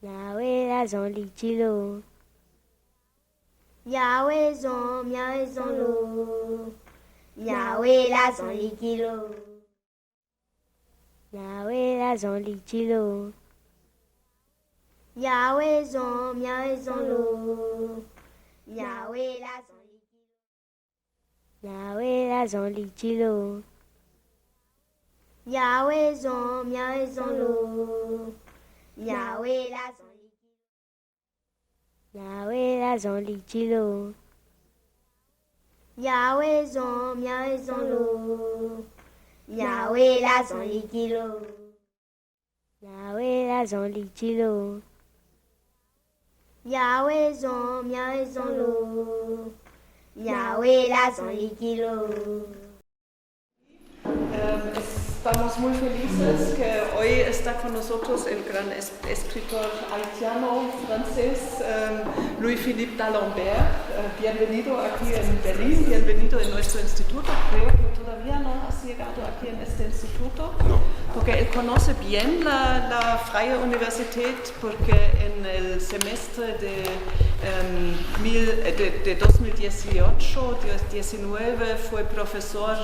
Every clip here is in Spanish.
Yahweh zon li chilo. Yahweh zon lo. Yahweh zon li kilo. Yahweh zon li chilo. Yahweh zon lo. Yahweh zon li kilo. Yahweh zon li chilo. Yahweh zon lo. Yahweh zon li kilo. Yahweh zon li chilo. Yahweh zon lo. Yahweh zon li kilo. Yahweh zon li chilo. Yahweh zon lo. Yahweh zon li kilo. Estamos muy felices que hoy está con nosotros el gran escritor haitiano francés Louis-Philippe d'Alembert. Bienvenido aquí en Berlín, bienvenido en nuestro instituto. Creo que todavía no has llegado aquí en este instituto, porque él conoce bien la Freie Universität, porque en el semestre de 2018-19 fue profesor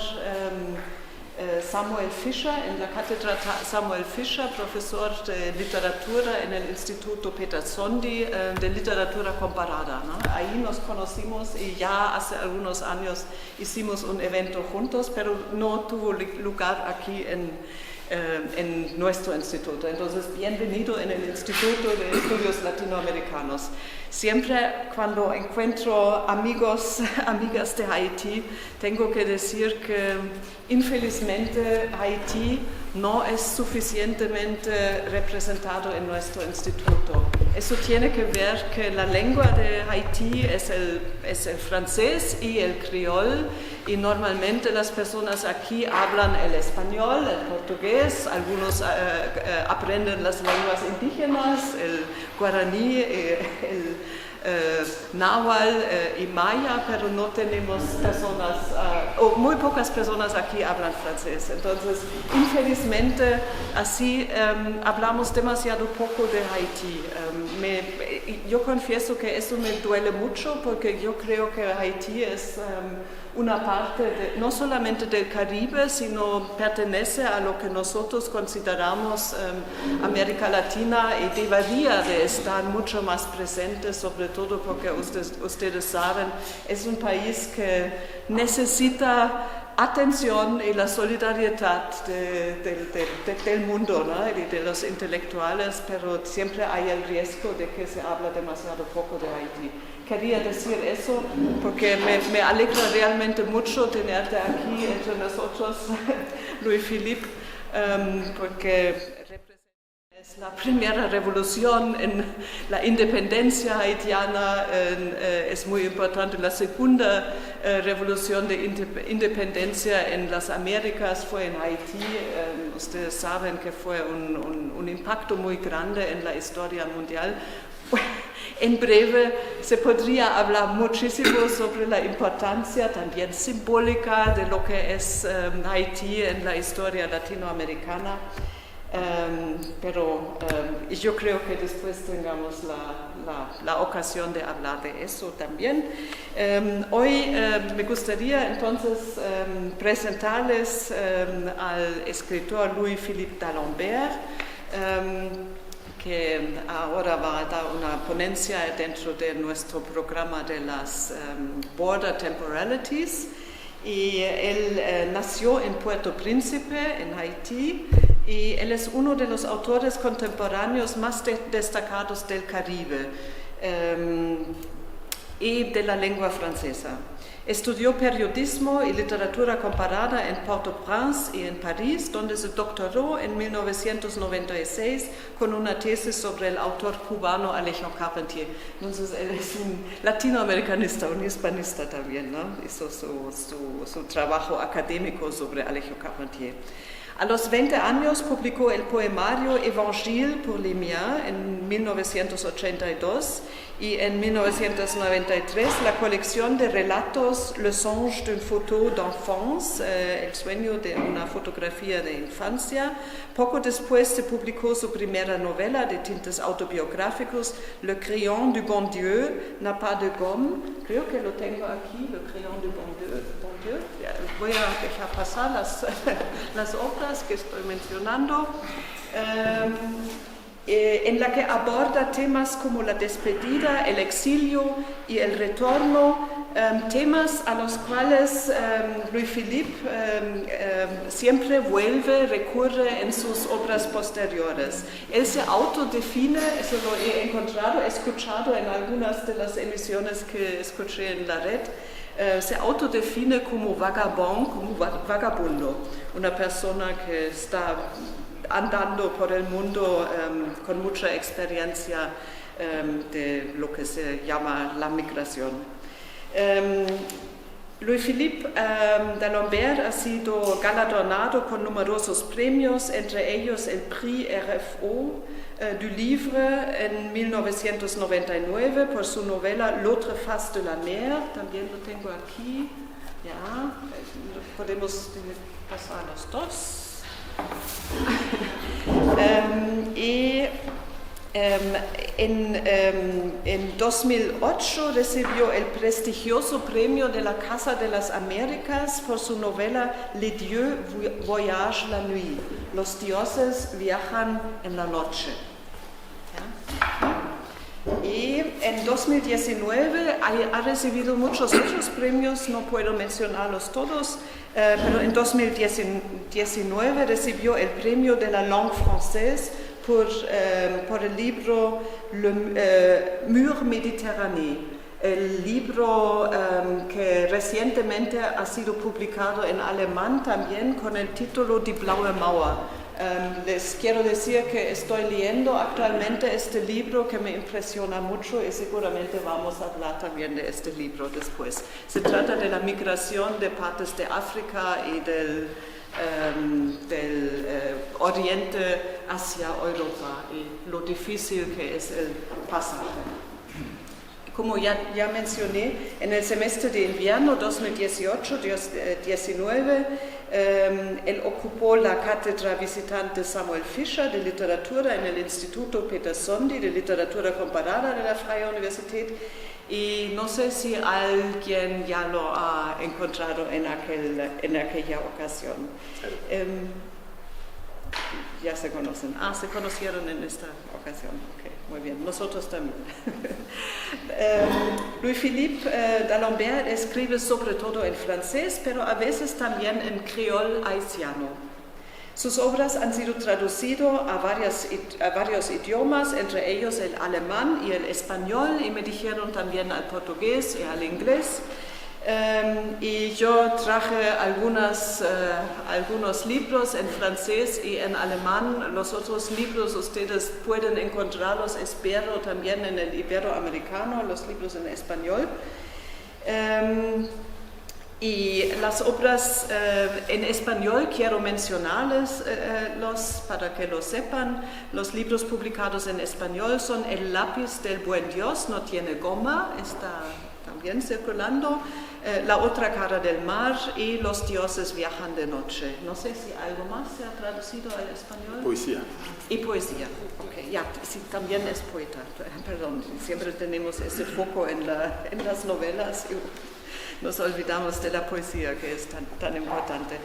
Samuel Fischer, en la cátedra Samuel Fischer, profesor de literatura en el Instituto Petersondi de literatura comparada, ¿no? Ahí nos conocimos y ya hace algunos años hicimos un evento juntos, pero no tuvo lugar aquí en nuestro instituto. Entonces, bienvenido en el Instituto de Estudios Latinoamericanos. Siempre cuando encuentro amigas de Haití, tengo que decir que infelizmente Haití no es suficientemente representado en nuestro instituto. Eso tiene que ver que la lengua de Haití es el francés y el criol, y normalmente las personas aquí hablan el español, el portugués, algunos aprenden las lenguas indígenas, el guaraní, el náhuatl y maya, pero no tenemos personas, o muy pocas personas aquí hablan francés. Entonces, infelizmente, así hablamos demasiado poco de Haití. Yo confieso que eso me duele mucho, porque yo creo que Haití es una parte no solamente del Caribe, sino pertenece a lo que nosotros consideramos América Latina, y debería de estar mucho más presente, sobre todo porque ustedes saben, es un país que necesita atención y la solidaridad del mundo, ¿no? Y de los intelectuales, pero siempre hay el riesgo de que se habla demasiado poco de Haití. Quería decir eso porque me alegra realmente mucho tenerte aquí entre nosotros, Louis-Philippe, porque es la primera revolución en la independencia haitiana, es muy importante. La segunda revolución de independencia en las Américas fue en Haití. Ustedes saben que fue un impacto muy grande en la historia mundial. En breve se podría hablar muchísimo sobre la importancia también simbólica de lo que es Haití en la historia latinoamericana. Pero yo creo que después tengamos la ocasión de hablar de eso también. Hoy me gustaría entonces presentarles al escritor Louis-Philippe d'Alembert, que ahora va a dar una ponencia dentro de nuestro programa de las Border Temporalities. Y él nació en Puerto Príncipe, en Haití, y él es uno de los autores contemporáneos más destacados del Caribe y de la lengua francesa. Estudió periodismo y literatura comparada en Port-au-Prince y en París, donde se doctoró en 1996 con una tesis sobre el autor cubano Alejo Carpentier. Entonces él es un latinoamericanista, un hispanista también, ¿no? Hizo su trabajo académico sobre Alejo Carpentier. A los 20 años publicó el poemario Évangile pour les miens en 1982 y en 1993 la colección de relatos Le songe d'une photo d'enfance, el sueño de una fotografía de infancia. Poco después se publicó su primera novela de tintes autobiográficos, Le crayon du bon Dieu n'a pas de gomme. Creo que lo tengo aquí, Le crayon du bon Dieu. Voy a dejar pasar las obras que estoy mencionando. En la que aborda temas como la despedida, el exilio y el retorno, temas a los cuales Louis-Philippe siempre recurre en sus obras posteriores. Él se autodefine, eso lo he escuchado en algunas de las emisiones que escuché en la red, se autodefine como vagabundo, una persona que está andando por el mundo con mucha experiencia de lo que se llama la migración. Louis-Philippe d'Alembert ha sido galardonado con numerosos premios, entre ellos el Prix RFO du Livre en 1999 por su novela L'autre face de la mer, también lo tengo aquí, ya, podemos pasar los dos. En 2008 recibió el prestigioso premio de la Casa de las Américas por su novela Les dieux voyagent la nuit, los dioses viajan en la noche. ¿Ya? Y en 2019 ha recibido muchos otros premios, no puedo mencionarlos todos, pero en 2019 recibió el premio de la langue française por el libro Le Mur Méditerranée, el libro que recientemente ha sido publicado en alemán también con el título Die Blaue Mauer. Les quiero decir que estoy leyendo actualmente este libro que me impresiona mucho y seguramente vamos a hablar también de este libro después. Se trata de la migración de partes de África y del Oriente hacia Europa y lo difícil que es el pasaje. Como ya mencioné, en el semestre de invierno 2018-19, él ocupó la cátedra visitante Samuel Fischer de literatura en el Instituto Peter Sondy de literatura comparada de la Freie Universität y no sé si alguien ya lo ha encontrado en aquella ocasión. Ya se conocen. Se conocieron en esta ocasión. Okay, muy bien. Nosotros también. Louis-Philippe d'Alembert escribe sobre todo en francés, pero a veces también en criol haitiano. Sus obras han sido traducidas a varios idiomas, entre ellos el alemán y el español, y me dijeron también al portugués y al inglés. Y yo traje algunos libros en francés y en alemán. Los otros libros ustedes pueden encontrarlos, espero, también en el iberoamericano, los libros en español. Y las obras en español quiero mencionarles para que lo sepan. Los libros publicados en español son El lápiz del buen Dios no tiene goma, está también circulando, La otra cara del mar y Los dioses viajan de noche. No sé si algo más se ha traducido al español. Poesía. Y poesía, okay. Ya, sí, también es poeta, perdón, siempre tenemos ese foco en las novelas y nos olvidamos de la poesía que es tan importante.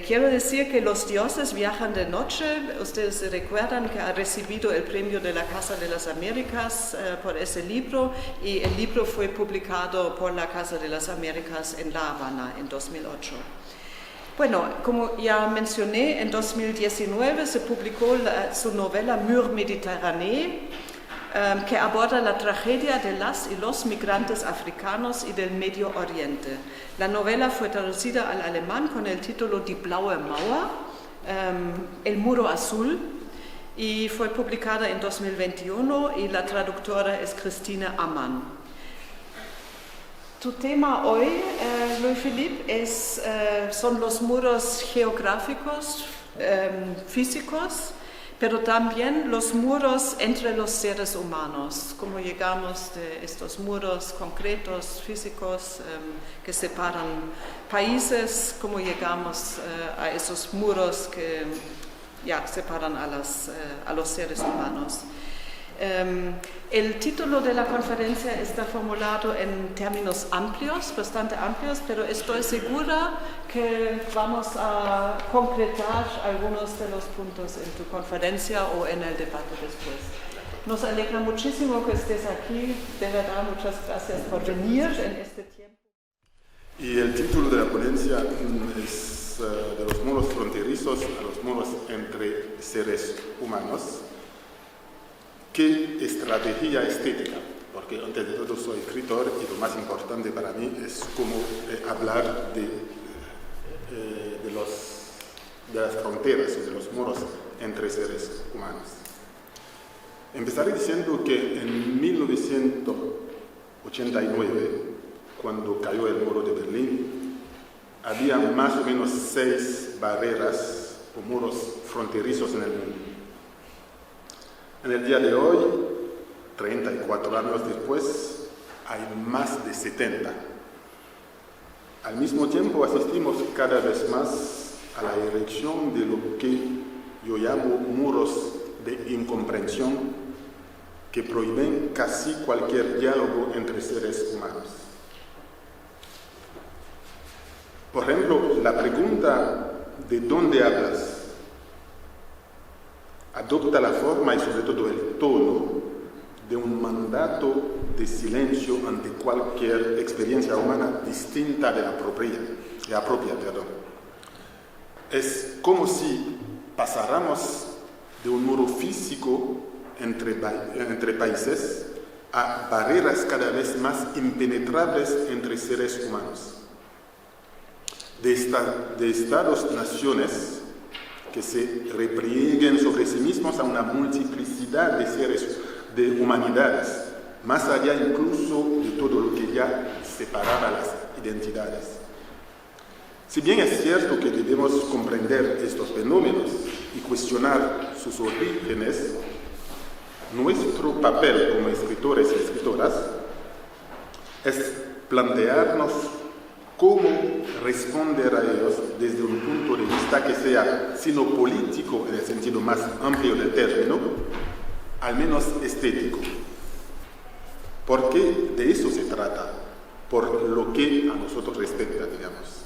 Quiero decir que Los dioses viajan de noche, ustedes se recuerdan que ha recibido el premio de la Casa de las Américas por ese libro y el libro fue publicado por la Casa de las Américas en La Habana en 2008. Bueno, como ya mencioné, en 2019 se publicó su novela Mur Méditerranée, que aborda la tragedia de las y los migrantes africanos y del Medio Oriente. La novela fue traducida al alemán con el título Die Blaue Mauer, El Muro Azul, y fue publicada en 2021 y la traductora es Christine Ammann. Tu tema hoy, Louis-Philippe, son los muros geográficos físicos, pero también los muros entre los seres humanos, cómo llegamos de estos muros concretos, físicos, que separan países, cómo llegamos a esos muros que separan a los seres humanos. El título de la conferencia está formulado en términos amplios, bastante amplios, pero estoy segura que vamos a concretar algunos de los puntos en tu conferencia o en el debate después. Nos alegra muchísimo que estés aquí, de verdad muchas gracias por venir en este tiempo. Y el título de la ponencia es de los muros fronterizos a los muros entre seres humanos. ¿Qué estrategia estética? Porque antes de todo soy escritor y lo más importante para mí es cómo hablar de las fronteras y de los muros entre seres humanos. Empezaré diciendo que en 1989, cuando cayó el muro de Berlín, había más o menos 6 barreras o muros fronterizos en el mundo. En el día de hoy, 34 años después, hay más de 70. Al mismo tiempo asistimos cada vez más a la erección de lo que yo llamo muros de incomprensión que prohíben casi cualquier diálogo entre seres humanos. Por ejemplo, la pregunta ¿de dónde hablas? Adopta la forma y sobre todo el tono de un mandato de silencio ante cualquier experiencia humana distinta de la propia. Es como si pasáramos de un muro físico entre países a barreras cada vez más impenetrables entre seres humanos. De estados-naciones que se replieguen sobre sí mismos a una multiplicidad de seres, de humanidades, más allá incluso de todo lo que ya separaba las identidades. Si bien es cierto que debemos comprender estos fenómenos y cuestionar sus orígenes, nuestro papel como escritores y escritoras es plantearnos cómo responder a ellos desde un punto de vista que sea, si no político en el sentido más amplio del término, al menos estético. Porque de eso se trata, por lo que a nosotros respecta, digamos.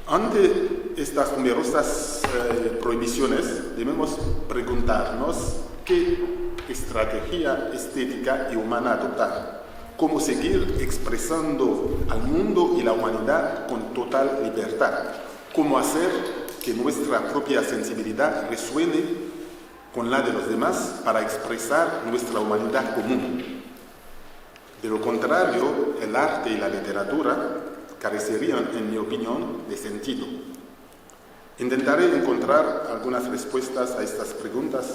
Ante estas numerosas prohibiciones, debemos preguntarnos qué estrategia estética y humana adoptar. Cómo seguir expresando al mundo y la humanidad con total libertad. Cómo hacer que nuestra propia sensibilidad resuene con la de los demás para expresar nuestra humanidad común. De lo contrario, el arte y la literatura carecerían, en mi opinión, de sentido. Intentaré encontrar algunas respuestas a estas preguntas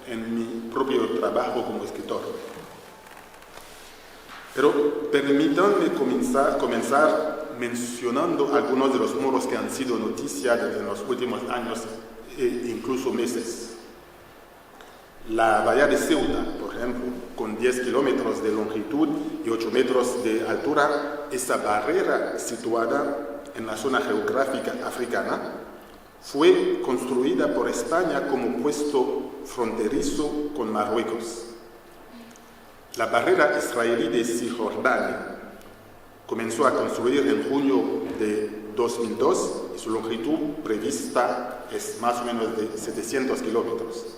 en mi propio trabajo como escritor. Pero permítanme comenzar mencionando algunos de los muros que han sido noticia en los últimos años e incluso meses. La bahía de Ceuta, por ejemplo, con 10 kilómetros de longitud y 8 metros de altura, esa barrera situada en la zona geográfica africana, fue construida por España como puesto fronterizo con Marruecos. La barrera israelí de Cisjordania comenzó a construir en junio de 2002 y su longitud prevista es más o menos de 700 kilómetros.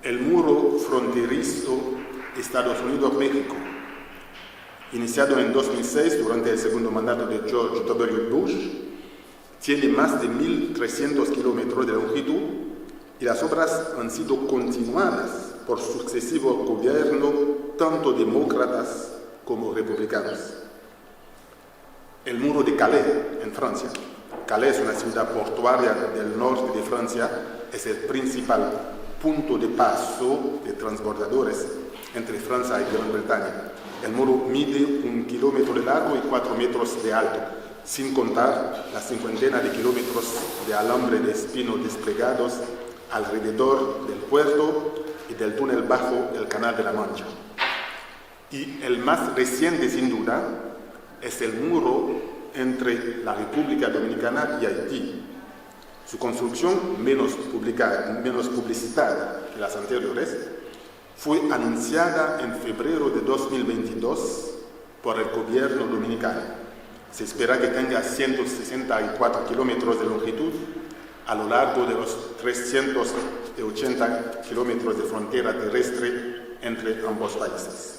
El muro fronterizo Estados Unidos-México, iniciado en 2006 durante el segundo mandato de George W. Bush, tiene más de 1.300 kilómetros de longitud y las obras han sido continuadas por sucesivos gobiernos, tanto demócratas como republicanos. El muro de Calais, en Francia. Calais es una ciudad portuaria del norte de Francia, es el principal punto de paso de transbordadores entre Francia y Gran Bretaña. El muro mide 1 kilómetro de largo y 4 metros de alto. sin contar la cincuentena de kilómetros de alambre de espino desplegados alrededor del puerto y del túnel bajo el Canal de la Mancha. Y el más reciente, sin duda, es el muro entre la República Dominicana y Haití. Su construcción, menos publicitada que las anteriores, fue anunciada en febrero de 2022 por el gobierno dominicano. Se espera que tenga 164 kilómetros de longitud a lo largo de los 380 kilómetros de frontera terrestre entre ambos países.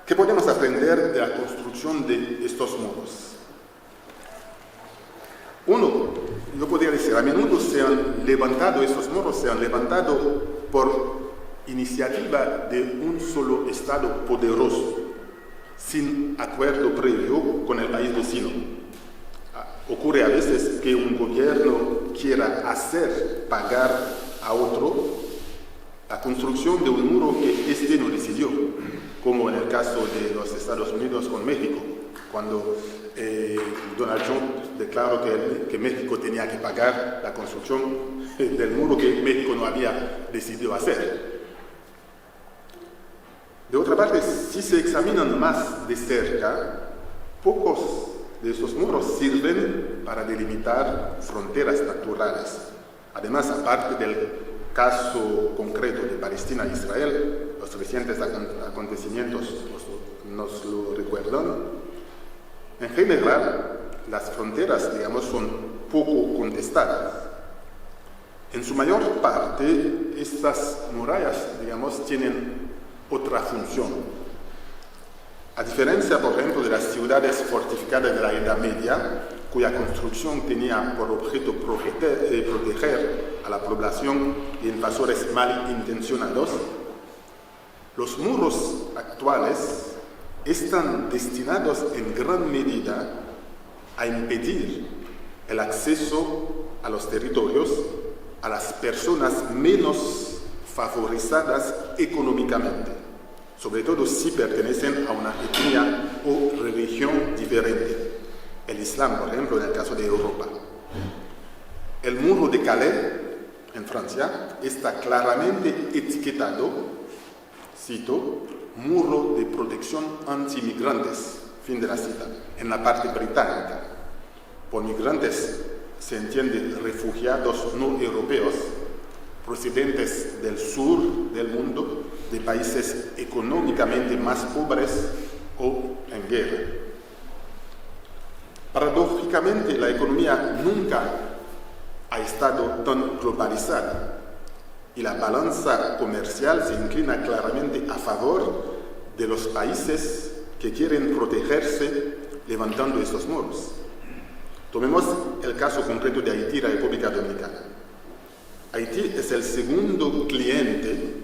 ¿Qué podemos aprender de la construcción de estos muros? Uno, yo podría decir, a menudo estos muros se han levantado por iniciativa de un solo Estado poderoso, sin acuerdo previo con el país vecino. Ocurre a veces que un gobierno quiera hacer pagar a otro la construcción de un muro que éste no decidió, como en el caso de los Estados Unidos con México, cuando Donald Trump declaró que México tenía que pagar la construcción del muro que México no había decidido hacer. De otra parte, si se examinan más de cerca, pocos de esos muros sirven para delimitar fronteras naturales. Además, aparte del caso concreto de Palestina e Israel, los recientes acontecimientos nos lo recuerdan. En general, las fronteras, digamos, son poco contestadas. En su mayor parte, estas murallas, digamos, tienen otra función. A diferencia, por ejemplo, de las ciudades fortificadas de la Edad Media, cuya construcción tenía por objeto proteger a la población de invasores malintencionados, los muros actuales están destinados en gran medida a impedir el acceso a los territorios a las personas menos favorizadas económicamente, sobre todo si pertenecen a una etnia o religión diferente. El Islam, por ejemplo, en el caso de Europa. El muro de Calais, en Francia, está claramente etiquetado, cito, muro de protección antimigrantes, fin de la cita, en la parte británica. Por migrantes se entiende refugiados no europeos, procedentes del sur del mundo, de países económicamente más pobres o en guerra. Paradójicamente, la economía nunca ha estado tan globalizada y la balanza comercial se inclina claramente a favor de los países que quieren protegerse levantando estos muros. Tomemos el caso concreto de Haití y la República Dominicana. Haití es el segundo cliente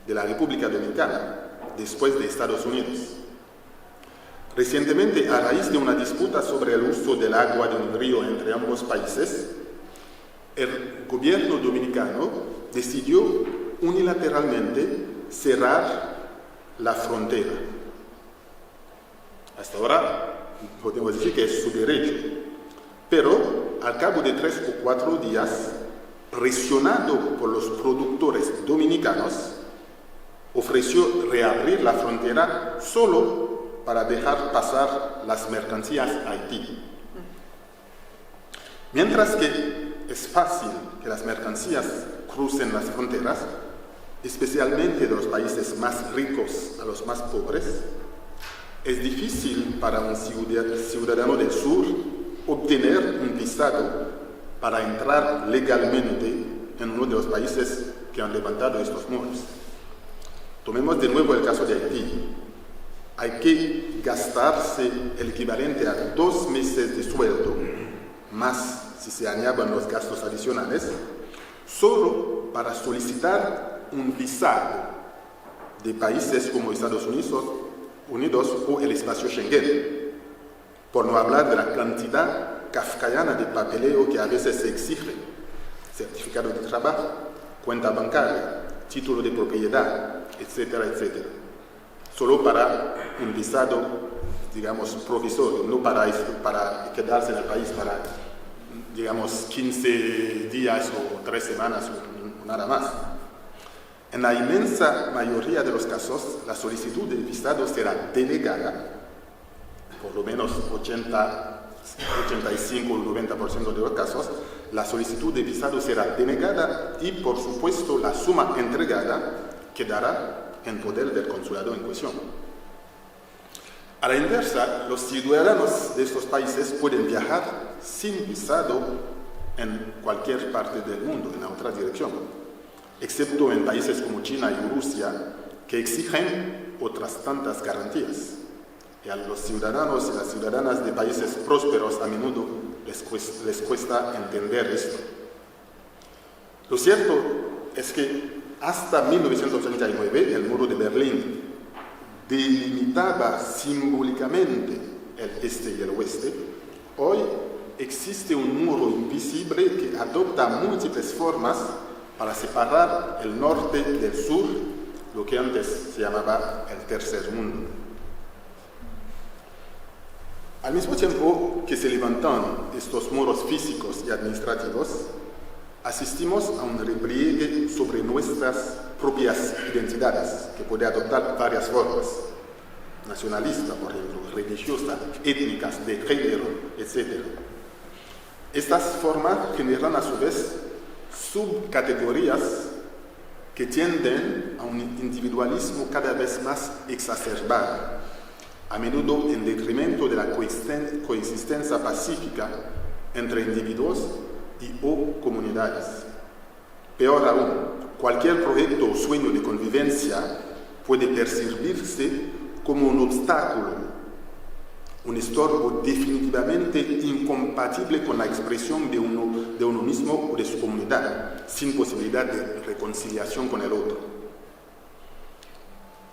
de la República Dominicana después de Estados Unidos. Recientemente, a raíz de una disputa sobre el uso del agua de un río entre ambos países, el gobierno dominicano decidió unilateralmente cerrar la frontera. Hasta ahora podemos decir que es su derecho, pero al cabo de 3 o 4 días, presionado por los productores dominicanos, ofreció reabrir la frontera solo para dejar pasar las mercancías a Haití. Mientras que es fácil que las mercancías crucen las fronteras, especialmente de los países más ricos a los más pobres, es difícil para un ciudadano del sur obtener un visado para entrar legalmente en uno de los países que han levantado estos muros. Tomemos de nuevo el caso de Haití. Hay que gastarse el equivalente a 2 meses de sueldo, más si se añaden los gastos adicionales, solo para solicitar un visado de países como Estados Unidos o el espacio Schengen, por no hablar de la cantidad kafkaiana de papeleo que a veces se exige: certificado de trabajo, cuenta bancaria, título de propiedad, etcétera, etcétera, solo para un visado digamos, provisorio, no para quedarse en el país para, digamos, 15 días o 3 semanas o nada más. En la inmensa mayoría de los casos, la solicitud de visado será denegada, por lo menos 85 o 90% de los casos, la solicitud de visado será denegada y, por supuesto, la suma entregada quedará en poder del consulado en cuestión. A la inversa, los ciudadanos de estos países pueden viajar sin visado en cualquier parte del mundo, en la otra dirección, excepto en países como China y Rusia, que exigen otras tantas garantías. Y a los ciudadanos y las ciudadanas de países prósperos a menudo les cuesta entender esto. Lo cierto es que hasta 1989 el muro de Berlín delimitaba simbólicamente el este y el oeste. Hoy existe un muro invisible que adopta múltiples formas para separar el norte del sur, lo que antes se llamaba el tercer mundo. Al mismo tiempo que se levantan estos muros físicos y administrativos, asistimos a un repliegue sobre nuestras propias identidades, que puede adoptar varias formas: nacionalista, por ejemplo, religiosa, étnicas, de género, etc. Estas formas generan a su vez subcategorías que tienden a un individualismo cada vez más exacerbado, a menudo en detrimento de la coexistencia pacífica entre individuos o comunidades. Peor aún, cualquier proyecto o sueño de convivencia puede percibirse como un obstáculo, un estorbo definitivamente incompatible con la expresión de uno mismo o de su comunidad, sin posibilidad de reconciliación con el otro.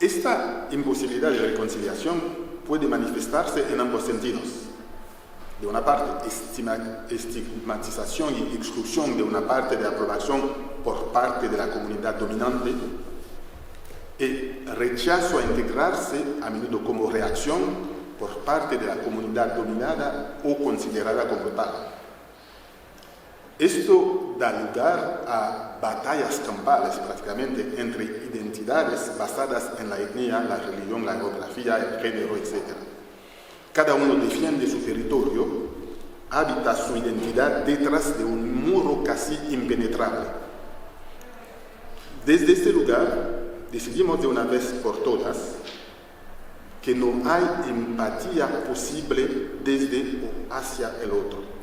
Esta imposibilidad de reconciliación puede manifestarse en ambos sentidos. De una parte, estigmatización y exclusión de una parte de aprobación por parte de la comunidad dominante, y rechazo a integrarse, a menudo como reacción, por parte de la comunidad dominada o considerada como tal. Esto da lugar a batallas campales prácticamente entre identidades basadas en la etnia, la religión, la geografía, el género, etc. Cada uno defiende su territorio, habita su identidad detrás de un muro casi impenetrable. Desde este lugar decidimos de una vez por todas que no hay empatía posible desde o hacia el otro.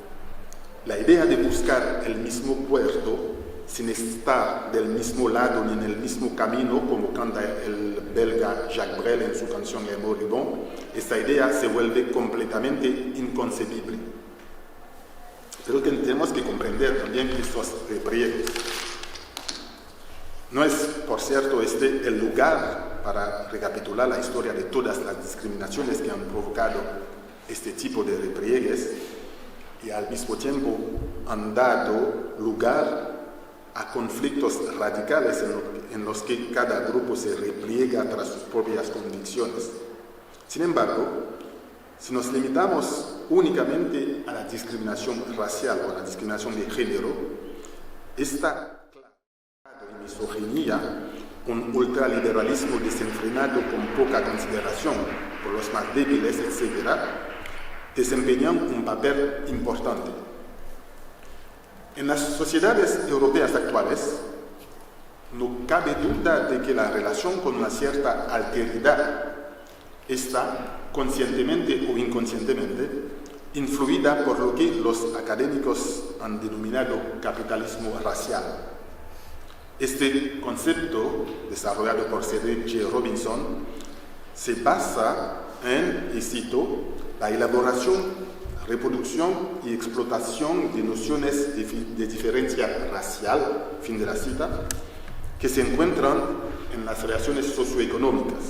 La idea de buscar el mismo puerto sin estar del mismo lado ni en el mismo camino, como canta el belga Jacques Brel en su canción Le Moribond, esta idea se vuelve completamente inconcebible. Pero tenemos que comprender también estos repliegues. No es, por cierto, este el lugar para recapitular la historia de todas las discriminaciones que han provocado este tipo de repliegues, y al mismo tiempo han dado lugar a conflictos radicales en los que cada grupo se repliega tras sus propias convicciones. Sin embargo, si nos limitamos únicamente a la discriminación racial o a la discriminación de género, esta misoginia, un ultraliberalismo desenfrenado con poca consideración por los más débiles, etc., desempeñan un papel importante. En las sociedades europeas actuales, no cabe duda de que la relación con una cierta alteridad está, conscientemente o inconscientemente, influida por lo que los académicos han denominado capitalismo racial. Este concepto, desarrollado por C.D. J. Robinson, se basa en, y cito, la elaboración, reproducción y explotación de nociones de diferencia racial, fin de la cita, que se encuentran en las relaciones socioeconómicas.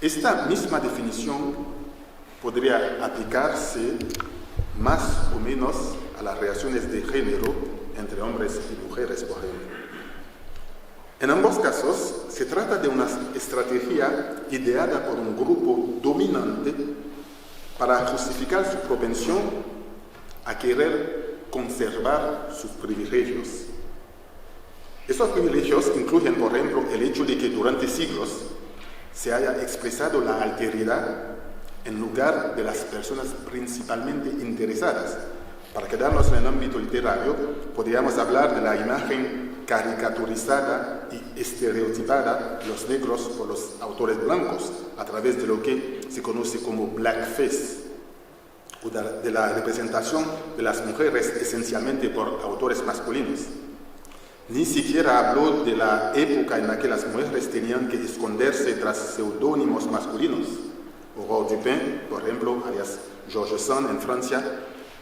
Esta misma definición podría aplicarse más o menos a las relaciones de género entre hombres y mujeres, por ejemplo. En ambos casos, se trata de una estrategia ideada por un grupo dominante para justificar su propensión a querer conservar sus privilegios. Estos privilegios incluyen, por ejemplo, el hecho de que durante siglos se haya expresado la alteridad en lugar de las personas principalmente interesadas. Para quedarnos en el ámbito literario, podríamos hablar de la imagen caricaturizada y estereotipada de los negros por los autores blancos a través de lo que se conoce como blackface, o de la representación de las mujeres esencialmente por autores masculinos. Ni siquiera habló de la época en la que las mujeres tenían que esconderse tras seudónimos masculinos. Aurore Dupin, por ejemplo, alias George Sand en Francia,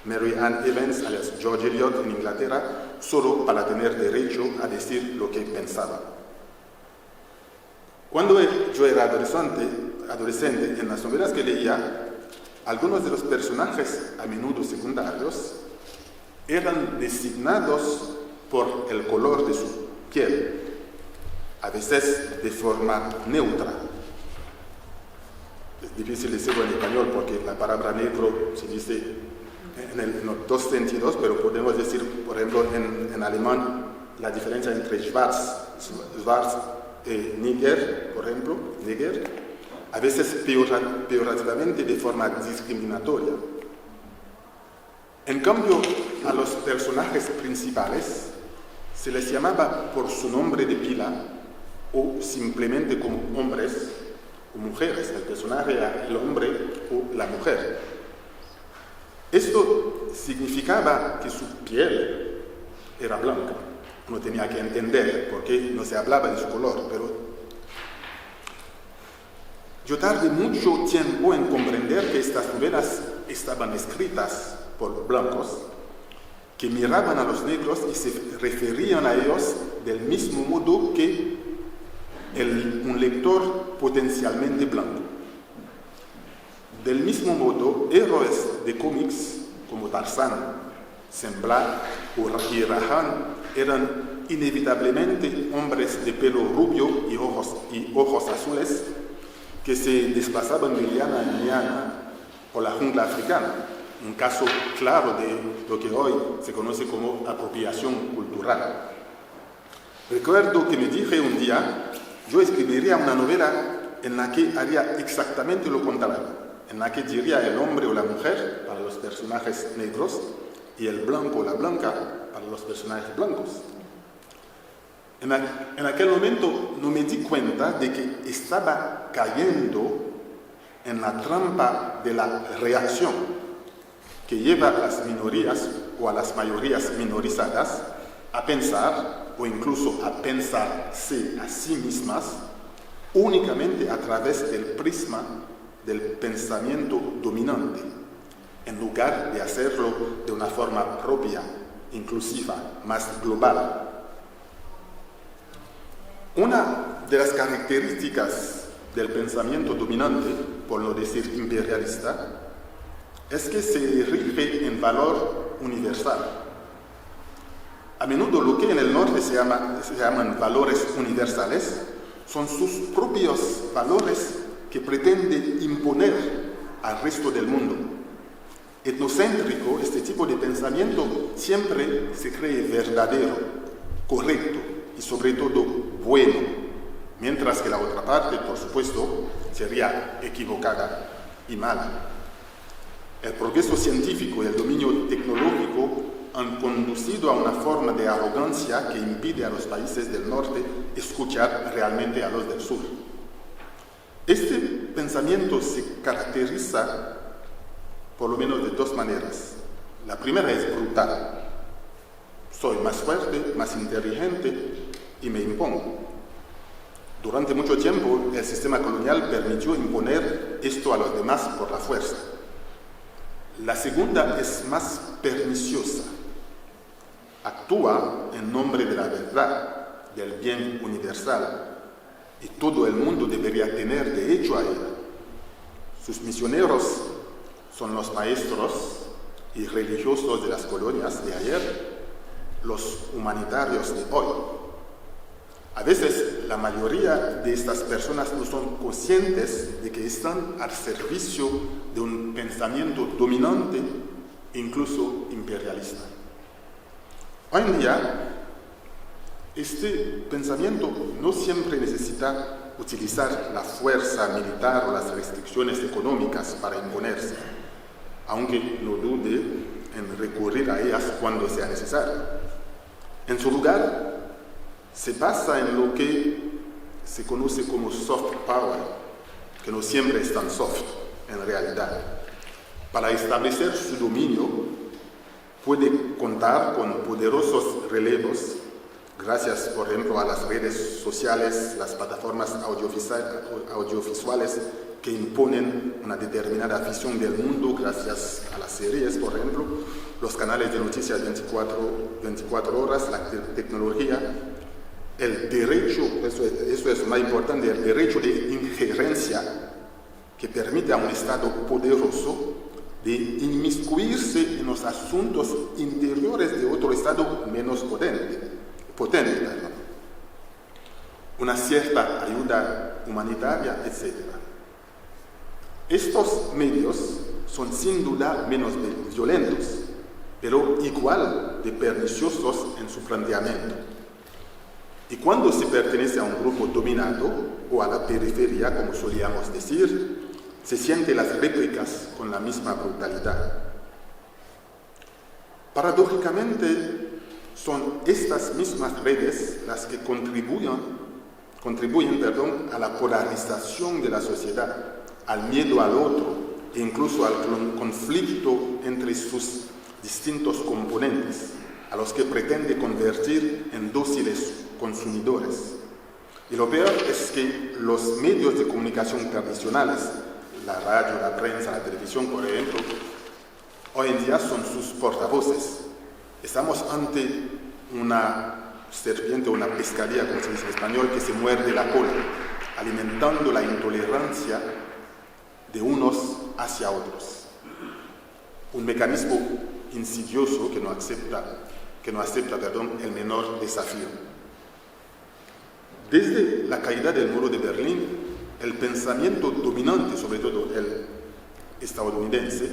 Mary Ann Evans, alias George Eliot en Inglaterra, solo para tener derecho a decir lo que pensaba. Cuando yo era adolescente, en las novelas que leía, algunos de los personajes, a menudo secundarios, eran designados por el color de su piel, a veces de forma neutra. Es difícil decirlo en español porque la palabra negro se dice en los dos sentidos, pero podemos decir, por ejemplo, en alemán, la diferencia entre schwarz y Neger, por ejemplo, Neger, a veces peyorativamente de forma discriminatoria. En cambio, a los personajes principales se les llamaba por su nombre de pila o simplemente como hombres o mujeres. El personaje era el hombre o la mujer. Esto significaba que su piel era blanca. Uno tenía que entender por qué no se hablaba de su color, pero yo tardé mucho tiempo en comprender que estas novelas estaban escritas por blancos que miraban a los negros y se referían a ellos del mismo modo que un lector potencialmente blanco. Del mismo modo, héroes de cómics como Tarzán, Sembla y Rahan eran inevitablemente hombres de pelo rubio y ojos azules que se desplazaban de liana en liana por la jungla africana, un caso claro de lo que hoy se conoce como apropiación cultural. Recuerdo que me dije un día, yo escribiría una novela en la que haría exactamente lo contrario, en la que diría el hombre o la mujer para los personajes negros y el blanco o la blanca para los personajes blancos. En aquel momento no me di cuenta de que estaba cayendo en la trampa de la reacción que lleva a las minorías o a las mayorías minorizadas a pensar o incluso a pensarse a sí mismas únicamente a través del prisma del pensamiento dominante, en lugar de hacerlo de una forma propia, inclusiva, más global. Una de las características del pensamiento dominante, por no decir imperialista, es que se rige en valor universal. A menudo lo que en el norte se llaman valores universales son sus propios valores que pretende imponer al resto del mundo. Etnocéntrico, este tipo de pensamiento siempre se cree verdadero, correcto y sobre todo bueno, mientras que la otra parte, por supuesto, sería equivocada y mala. El progreso científico y el dominio tecnológico han conducido a una forma de arrogancia que impide a los países del norte escuchar realmente a los del sur. Este pensamiento se caracteriza por lo menos de dos maneras. La primera es brutal. Soy más fuerte, más inteligente y me impongo. Durante mucho tiempo el sistema colonial permitió imponer esto a los demás por la fuerza. La segunda es más perniciosa. Actúa en nombre de la verdad, del bien universal, y todo el mundo debería tener derecho a ella. Sus misioneros son los maestros y religiosos de las colonias de ayer, los humanitarios de hoy. A veces la mayoría de estas personas no son conscientes de que están al servicio de un pensamiento dominante, incluso imperialista. Hoy en día, este pensamiento no siempre necesita utilizar la fuerza militar o las restricciones económicas para imponerse, aunque no dude en recurrir a ellas cuando sea necesario. En su lugar, se basa en lo que se conoce como soft power, que no siempre es tan soft en realidad. Para establecer su dominio, puede contar con poderosos relevos, gracias, por ejemplo, a las redes sociales, las plataformas audiovisuales que imponen una determinada visión del mundo, gracias a las series, por ejemplo, los canales de noticias 24 horas, la tecnología, el derecho, eso es más importante, el derecho de injerencia que permite a un Estado poderoso de inmiscuirse en los asuntos interiores de otro Estado menos potente. Una cierta ayuda humanitaria, etc. Estos medios son sin duda menos violentos, pero igual de perniciosos en su planteamiento. Y cuando se pertenece a un grupo dominado o a la periferia, como solíamos decir, se sienten las réplicas con la misma brutalidad. Paradójicamente, son estas mismas redes las que contribuyen a la polarización de la sociedad, al miedo al otro e incluso al conflicto entre sus distintos componentes, a los que pretende convertir en dóciles consumidores. Y lo peor es que los medios de comunicación tradicionales, la radio, la prensa, la televisión, por ejemplo, hoy en día son sus portavoces. Estamos ante una serpiente o una pescadilla, como se dice en español, que se muerde la cola, alimentando la intolerancia de unos hacia otros. Un mecanismo insidioso que no acepta el menor desafío. Desde la caída del muro de Berlín, el pensamiento dominante, sobre todo el estadounidense,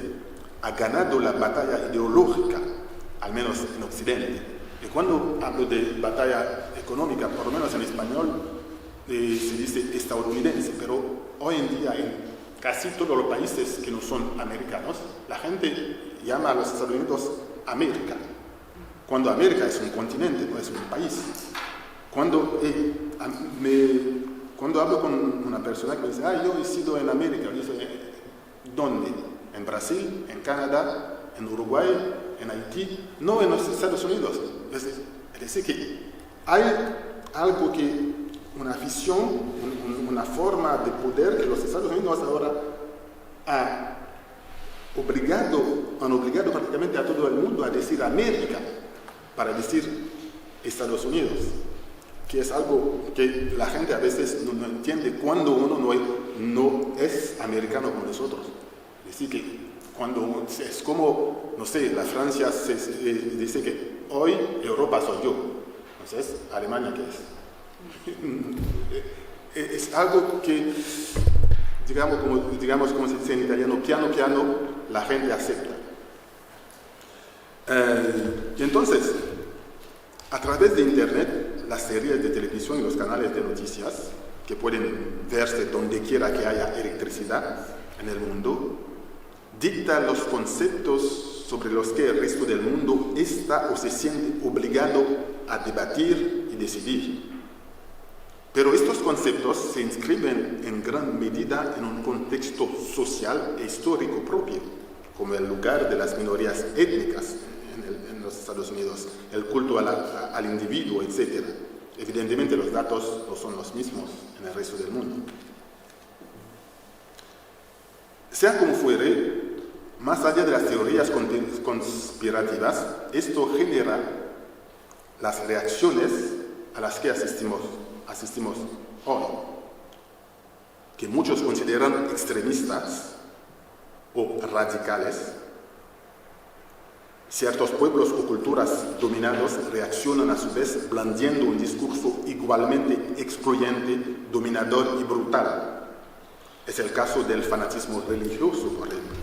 ha ganado la batalla ideológica, al menos en Occidente. Y cuando hablo de batalla económica, por lo menos en español, se dice estadounidense, pero hoy en día en casi todos los países que no son americanos, la gente llama a los Estados Unidos América, cuando América es un continente, no es un país. Cuando hablo con una persona que me dice, yo he sido en América, yo dice, ¿dónde? ¿En Brasil? ¿En Canadá? ¿En Uruguay? ¿En Haití? No en los Estados Unidos. Es decir, que hay algo que, una visión, una forma de poder que los Estados Unidos ahora han obligado prácticamente a todo el mundo a decir América, para decir Estados Unidos, que es algo que la gente a veces no entiende cuando uno no es americano como nosotros. Es decir, que cuando es como, no sé, la Francia dice que hoy Europa soy yo, entonces Alemania ¿qué es? Es algo que, digamos como se dice en italiano, piano piano, la gente acepta. Y entonces, a través de Internet, las series de televisión y los canales de noticias, que pueden verse donde quiera que haya electricidad en el mundo, dictan los conceptos sobre los que el resto del mundo está o se siente obligado a debatir y decidir. Pero estos conceptos se inscriben en gran medida en un contexto social e histórico propio, como el lugar de las minorías étnicas en los Estados Unidos, el culto al individuo, etc. Evidentemente los datos no son los mismos en el resto del mundo. Sea como fuere, más allá de las teorías conspirativas, esto genera las reacciones a las que asistimos hoy, que muchos consideran extremistas o radicales. Ciertos pueblos o culturas dominados reaccionan a su vez blandiendo un discurso igual habitualmente excluyente, dominador y brutal. Es el caso del fanatismo religioso, por ejemplo,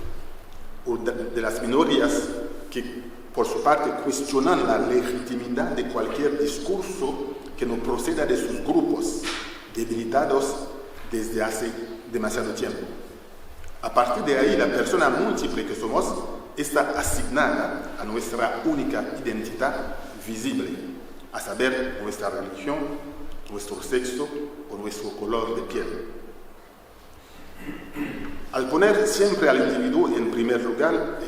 o de las minorías que, por su parte, cuestionan la legitimidad de cualquier discurso que no proceda de sus grupos, debilitados desde hace demasiado tiempo. A partir de ahí, la persona múltiple que somos está asignada a nuestra única identidad visible, a saber, nuestra religión, nuestro sexo o nuestro color de piel. Al poner siempre al individuo en primer lugar,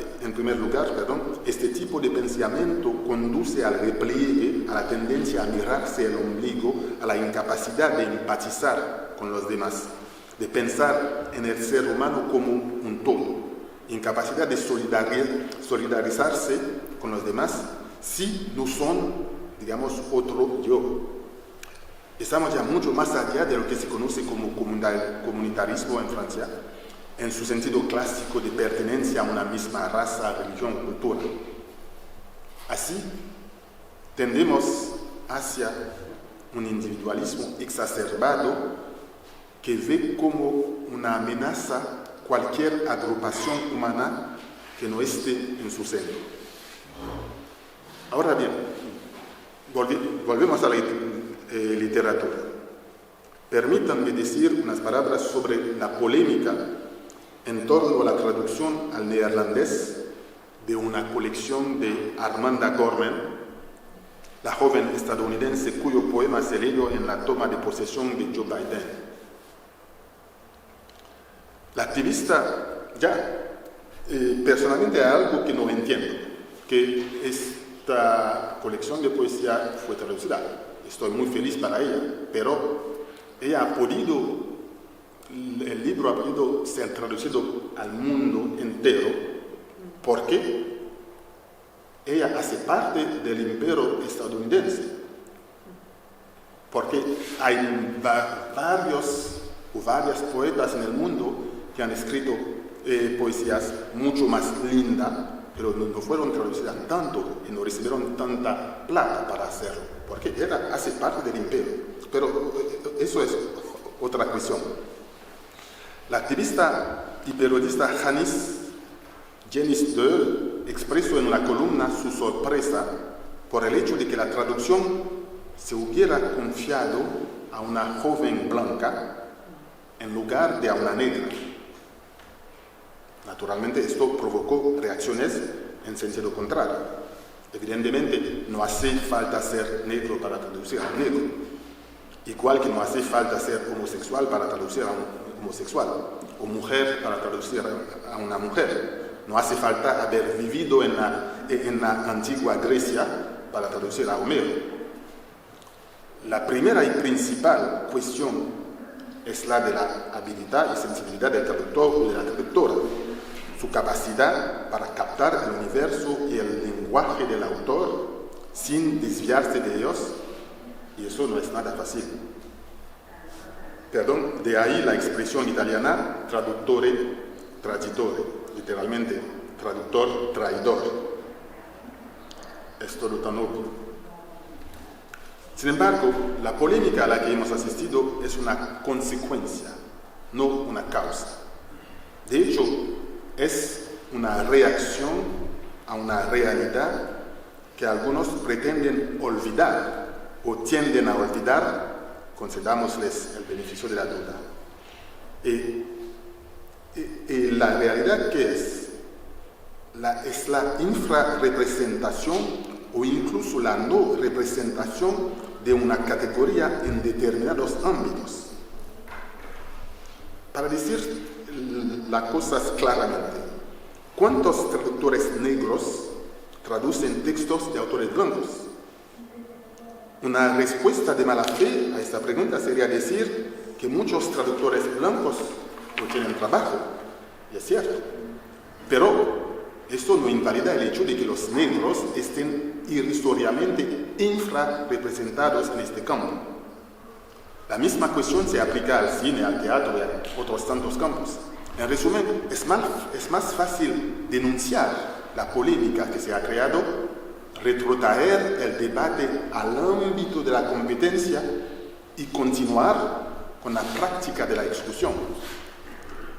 este tipo de pensamiento conduce al repliegue, a la tendencia a mirarse el ombligo, a la incapacidad de empatizar con los demás, de pensar en el ser humano como un todo, incapacidad de solidarizarse con los demás si no son, digamos, otro yo. Estamos ya mucho más allá de lo que se conoce como comunitarismo en Francia, en su sentido clásico de pertenencia a una misma raza, religión, cultura. Así, tendemos hacia un individualismo exacerbado que ve como una amenaza cualquier agrupación humana que no esté en su centro. Ahora bien, volvemos a la literatura. Permítanme decir unas palabras sobre la polémica en torno a la traducción al neerlandés de una colección de Amanda Gorman, la joven estadounidense cuyo poema se leyó en la toma de posesión de Joe Biden. La activista, personalmente hay algo que no entiendo, que esta colección de poesía fue traducida. Estoy muy feliz para ella, pero el libro ha podido ser traducido al mundo entero porque ella hace parte del imperio estadounidense, porque hay varias poetas en el mundo que han escrito poesías mucho más lindas, pero no fueron traducidas tanto y no recibieron tanta plata para hacerlo, porque ella hace parte del imperio. Pero eso es otra cuestión. La activista y periodista Janice Deul expresó en la columna su sorpresa por el hecho de que la traducción se hubiera confiado a una joven blanca en lugar de a una negra. Naturalmente, esto provocó reacciones en sentido contrario. Evidentemente, no hace falta ser negro para traducir a un negro, igual que no hace falta ser homosexual para traducir a un homosexual, o mujer para traducir a una mujer. No hace falta haber vivido en la antigua Grecia para traducir a Homero. La primera y principal cuestión es la de la habilidad y sensibilidad del traductor o de la traductora, su capacidad para captar el universo y el lenguaje del autor sin desviarse de ellos, y eso no es nada fácil. De ahí la expresión italiana traduttore traditore, literalmente traductor traidor. Es todo tan obvio. Sin embargo, la polémica a la que hemos asistido es una consecuencia, no una causa. De hecho, es una reacción a una realidad que algunos pretenden olvidar o tienden a olvidar, concedámosles el beneficio de la duda. Y la realidad que es la infrarrepresentación o incluso la no representación de una categoría en determinados ámbitos. Para decir las cosas claramente, ¿cuántos traductores negros traducen textos de autores blancos? Una respuesta de mala fe a esta pregunta sería decir que muchos traductores blancos no tienen trabajo, y es cierto, pero esto no invalida el hecho de que los negros estén irrisoriamente infrarrepresentados en este campo. La misma cuestión se aplica al cine, al teatro y a otros tantos campos. En resumen, es más fácil denunciar la polémica que se ha creado, retrotraer el debate al ámbito de la competencia y continuar con la práctica de la exclusión.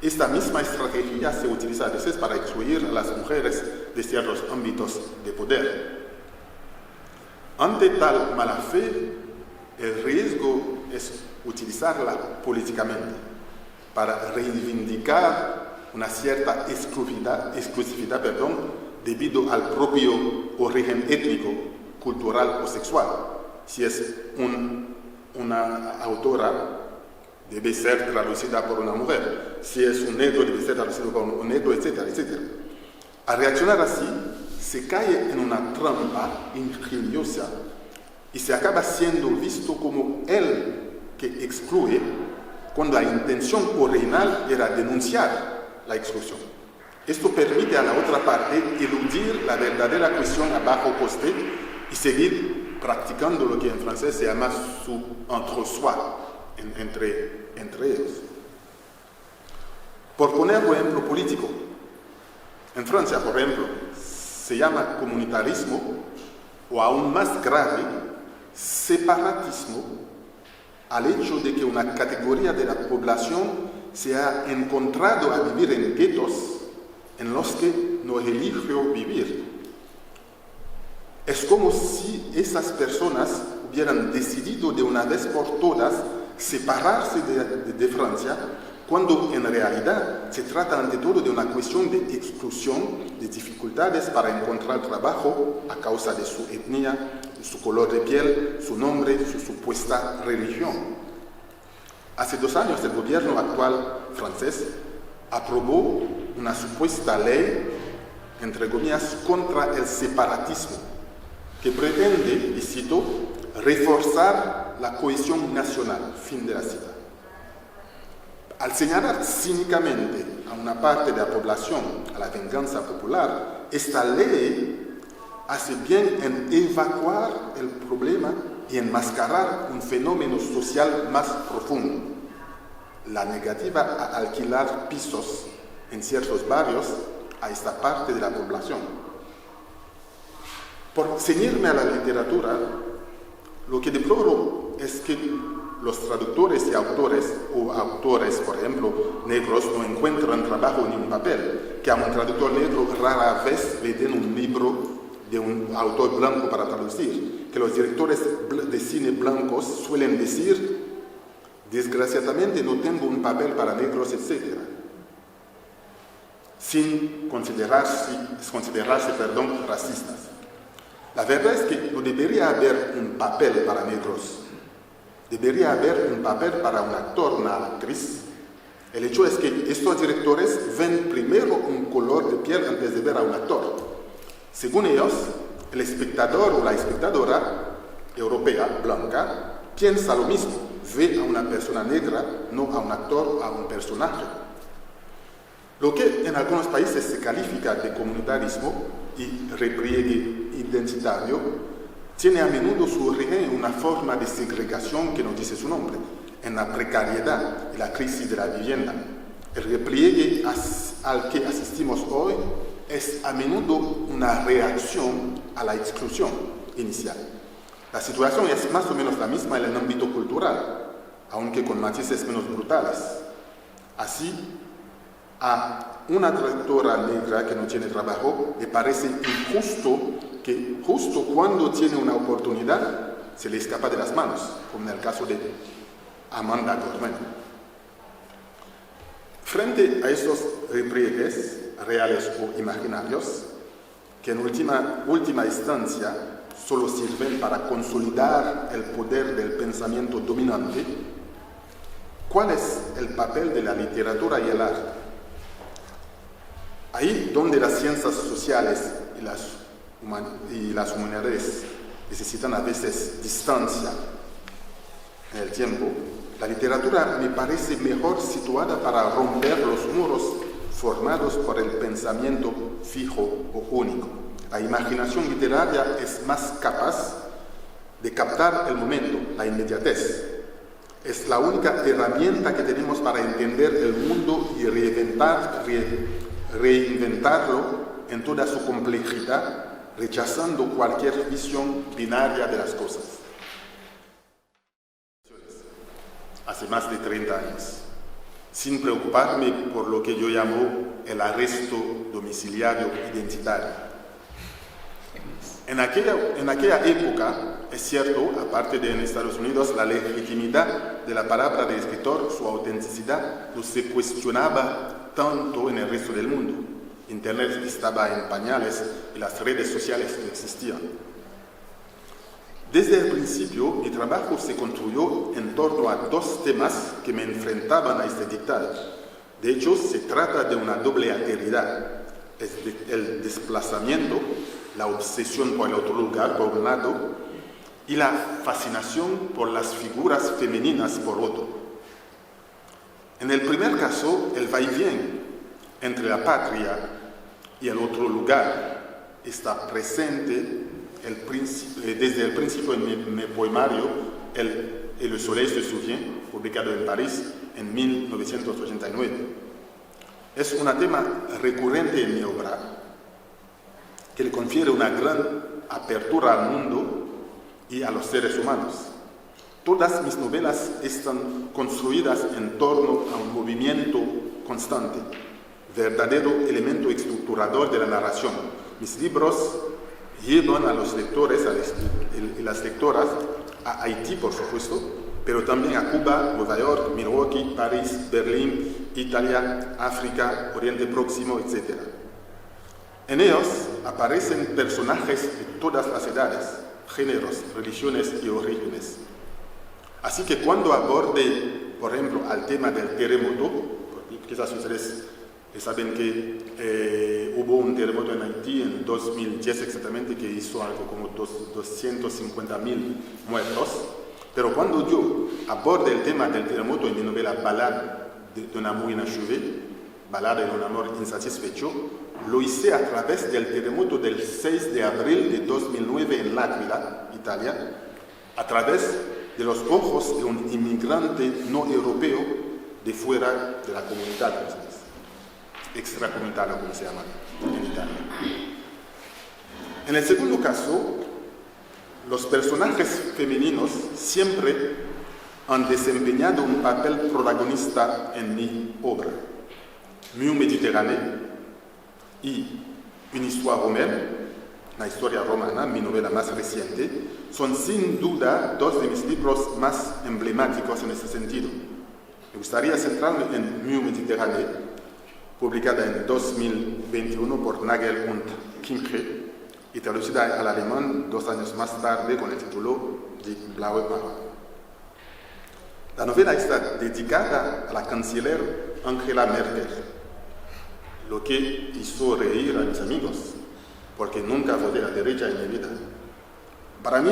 Esta misma estrategia se utiliza a veces para excluir a las mujeres de ciertos ámbitos de poder. Ante tal mala fe, el riesgo es utilizarla políticamente para reivindicar una cierta exclusividad debido al propio origen étnico, cultural o sexual. Si es una autora, debe ser traducida por una mujer. Si es un negro, debe ser traducido por un negro, etcétera, etcétera. Al reaccionar así, se cae en una trampa ingeniosa y se acaba siendo visto como el que excluye cuando la intención original era denunciar la exclusión. Esto permite a la otra parte eludir la verdadera cuestión a bajo coste y seguir practicando lo que en francés se llama su entre-soi, entre ellos. Por poner un ejemplo político, en Francia, por ejemplo, se llama comunitarismo, o aún más grave, separatismo, al hecho de que una categoría de la población se ha encontrado a vivir en guetos en los que no eligió vivir. Es como si esas personas hubieran decidido de una vez por todas separarse de Francia, cuando en realidad se trata ante todo de una cuestión de exclusión, de dificultades para encontrar trabajo a causa de su etnia, de su color de piel, su nombre, su supuesta religión. Hace 2 años el gobierno actual francés aprobó una supuesta ley, entre comillas, contra el separatismo, que pretende, y cito, reforzar la cohesión nacional. Fin de la cita. Al señalar cínicamente a una parte de la población a la venganza popular, esta ley hace bien en evacuar el problema y enmascarar un fenómeno social más profundo: la negativa a alquilar pisos en ciertos barrios a esta parte de la población. Por ceñirme a la literatura, lo que deploro es que los traductores y autores, o autores, por ejemplo, negros, no encuentran trabajo ni un papel, que a un traductor negro rara vez le den un libro de un autor blanco para traducir, que los directores de cine blancos suelen decir: desgraciadamente no tengo un papel para negros, etc., sin considerarse racistas. La verdad es que no debería haber un papel para negros. Debería haber un papel para un actor, una actriz. El hecho es que estos directores ven primero un color de piel antes de ver a un actor. Según ellos, el espectador o la espectadora europea, blanca, piensa lo mismo. Ve a una persona negra, no a un actor, a un personaje. Lo que en algunos países se califica de comunitarismo y repliegue identitario tiene a menudo su origen en una forma de segregación que no dice su nombre, en la precariedad y la crisis de la vivienda. El repliegue al que asistimos hoy es a menudo una reacción a la exclusión inicial. La situación es más o menos la misma en el ámbito cultural, aunque con matices menos brutales. Así, a una traductora negra que no tiene trabajo le parece injusto que justo cuando tiene una oportunidad se le escapa de las manos, como en el caso de Amanda Gorman. Frente a estos repliegues reales o imaginarios, que en última instancia solo sirven para consolidar el poder del pensamiento dominante, ¿cuál es el papel de la literatura y el arte? Ahí donde las ciencias sociales y las humanidades necesitan a veces distancia en el tiempo, la literatura me parece mejor situada para romper los muros formados por el pensamiento fijo o único. La imaginación literaria es más capaz de captar el momento, la inmediatez. Es la única herramienta que tenemos para entender el mundo y reinventarlo en toda su complejidad, rechazando cualquier visión binaria de las cosas. hace más de 30 años, sin preocuparme por lo que yo llamo el arresto domiciliario identitario. En aquella época, es cierto, aparte de en Estados Unidos, la legitimidad de la palabra del escritor, su autenticidad, no se cuestionaba tanto en el resto del mundo. Internet estaba en pañales y las redes sociales no existían. Desde el principio, mi trabajo se construyó en torno a dos temas que me enfrentaban a este dictado. De hecho, se trata de una doble alteridad: el desplazamiento, la obsesión por el otro lugar, por un lado, y la fascinación por las figuras femeninas, por otro. En el primer caso, el vaivén entre la patria y el otro lugar está presente desde el principio en mi poemario Le Soleil se souvient, publicado en París en 1989. Es un tema recurrente en mi obra, que le confiere una gran apertura al mundo y a los seres humanos. Todas mis novelas están construidas en torno a un movimiento constante, verdadero elemento estructurador de la narración. Mis libros llevan a los lectores y las lectoras a Haití, por supuesto, pero también a Cuba, Nueva York, Milwaukee, París, Berlín, Italia, África, Oriente Próximo, etc. En ellos aparecen personajes de todas las edades, géneros, religiones y orígenes. Así que cuando aborde, por ejemplo, al tema del terremoto, quizás ustedes saben que hubo un terremoto en Haití en 2010 exactamente, que hizo algo como 250.000 muertos. Pero cuando yo aborde el tema del terremoto en mi novela Balade d'un amour inachevé, Balada de un amor insatisfecho, lo hice a través del terremoto del 6 de abril de 2009 en L'Aquila, Italia, a través de los ojos de un inmigrante no europeo de fuera de la comunidad, extracomunitario, como se llama en Italia. En el segundo caso, los personajes femeninos siempre han desempeñado un papel protagonista en mi obra. Mieux Méditerranée y Une histoire romaine, la historia romana, mi novela más reciente, son sin duda dos de mis libros más emblemáticos en ese sentido. Me gustaría centrarme en Mieux Méditerranée, publicada en 2021 por Nagel und Kimche y traducida al alemán 2 años más tarde con el título Die Blaue Parade. La novela está dedicada a la canciller Angela Merkel, lo que hizo reír a mis amigos, porque nunca voté a la derecha en mi vida. Para mí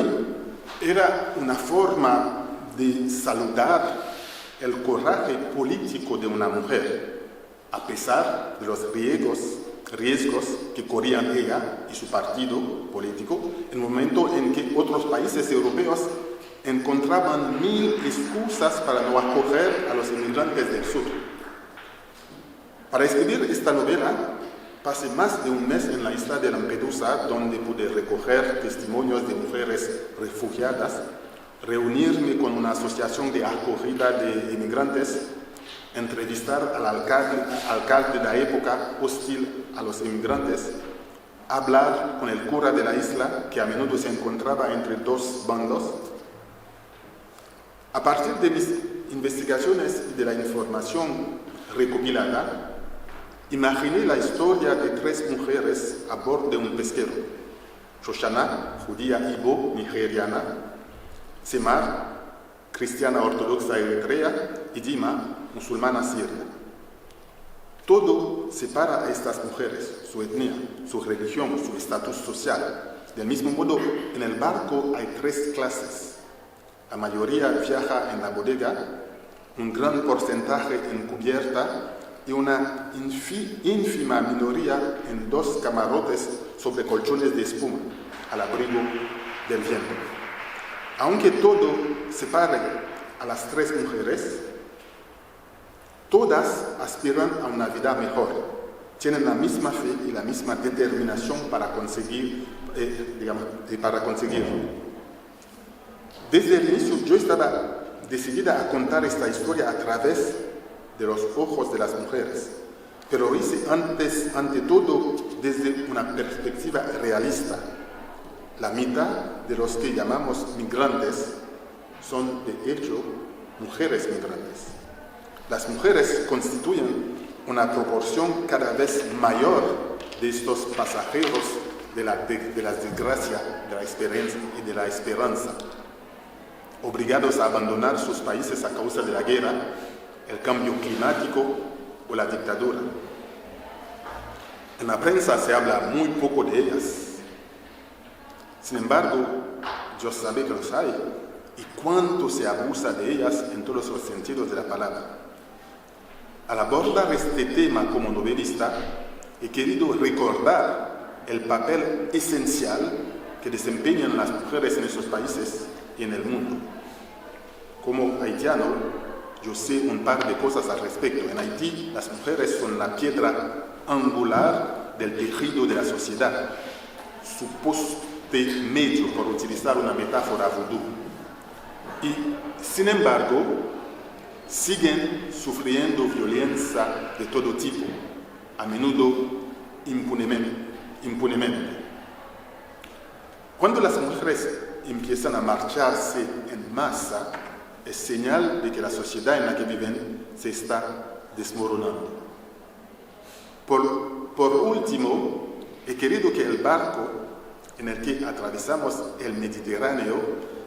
era una forma de saludar el coraje político de una mujer, a pesar de los riesgos que corrían ella y su partido político, en el momento en que otros países europeos encontraban 1000 excusas para no acoger a los inmigrantes del sur. Para escribir esta novela, pasé más de un mes en la isla de Lampedusa, donde pude recoger testimonios de mujeres refugiadas, reunirme con una asociación de acogida de inmigrantes, entrevistar al alcalde de la época hostil a los inmigrantes, hablar con el cura de la isla, que a menudo se encontraba entre dos bandos. A partir de mis investigaciones y de la información recopilada, imaginé la historia de 3 mujeres a bordo de un pesquero: Shoshana, judía ibo nigeriana; Semar, cristiana ortodoxa eritrea; y Dima, musulmana siria. Todo separa a estas mujeres: su etnia, su religión, su estatus social. Del mismo modo, en el barco hay 3 clases. La mayoría viaja en la bodega, un gran porcentaje en cubierta y una ínfima minoría en 2 camarotes sobre colchones de espuma, al abrigo del viento. Aunque todo separe a las 3 mujeres, todas aspiran a una vida mejor, tienen la misma fe y la misma determinación para conseguirlo. Desde el inicio yo estaba decidida a contar esta historia a través de los ojos de las mujeres, pero lo hice ante todo desde una perspectiva realista. La mitad de los que llamamos migrantes son, de hecho, mujeres migrantes. Las mujeres constituyen una proporción cada vez mayor de estos pasajeros de la desgracia, de la experiencia y de la esperanza, obligados a abandonar sus países a causa de la guerra, el cambio climático o la dictadura. En la prensa se habla muy poco de ellas. Sin embargo, Dios sabe que los hay y cuánto se abusa de ellas en todos los sentidos de la palabra. Al abordar este tema como novelista, he querido recordar el papel esencial que desempeñan las mujeres en esos países y en el mundo. Como haitiano, yo sé un par de cosas al respecto. En Haití, las mujeres son la piedra angular del tejido de la sociedad, su poste medio, por utilizar una metáfora vudú. Y, sin embargo, siguen sufriendo violencia de todo tipo, a menudo impunemente. Cuando las mujeres empiezan a marcharse en masa, es señal de que la sociedad en la que viven se está desmoronando. Por último, he querido que el barco en el que atravesamos el Mediterráneo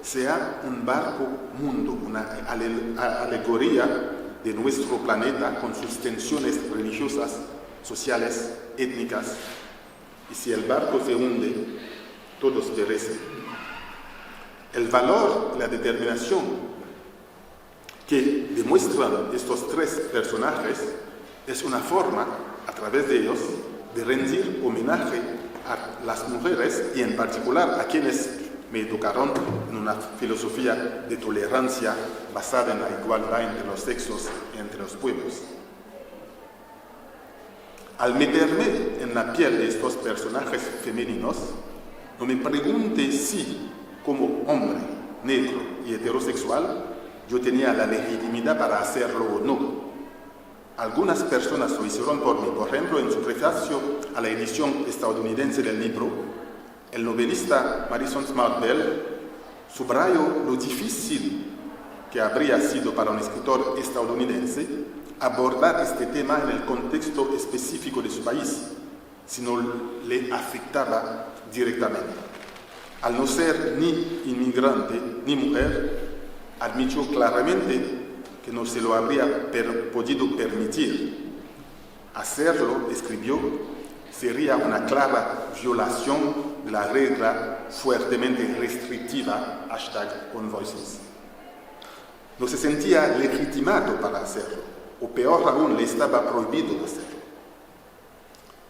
sea un barco mundo, una alegoría de nuestro planeta con sus tensiones religiosas, sociales, étnicas. Y si el barco se hunde, todos perecen. El valor y la determinación que demuestran estos tres personajes es una forma, a través de ellos, de rendir homenaje a las mujeres y en particular a quienes me educaron en una filosofía de tolerancia basada en la igualdad entre los sexos y entre los pueblos. Al meterme en la piel de estos personajes femeninos, no me pregunte si, como hombre, negro y heterosexual, yo tenía la legitimidad para hacerlo o no. Algunas personas lo hicieron por mí. Por ejemplo, en su prefacio a la edición estadounidense del libro, el novelista Madison Smart Bell subrayó lo difícil que habría sido para un escritor estadounidense abordar este tema en el contexto específico de su país, si no le afectaba directamente. Al no ser ni inmigrante ni mujer, admitió claramente que no se lo habría podido permitir. Hacerlo, escribió, sería una clara violación de la regla fuertemente restrictiva #OnVoices. No se sentía legitimado para hacerlo, o peor aún, le estaba prohibido hacerlo.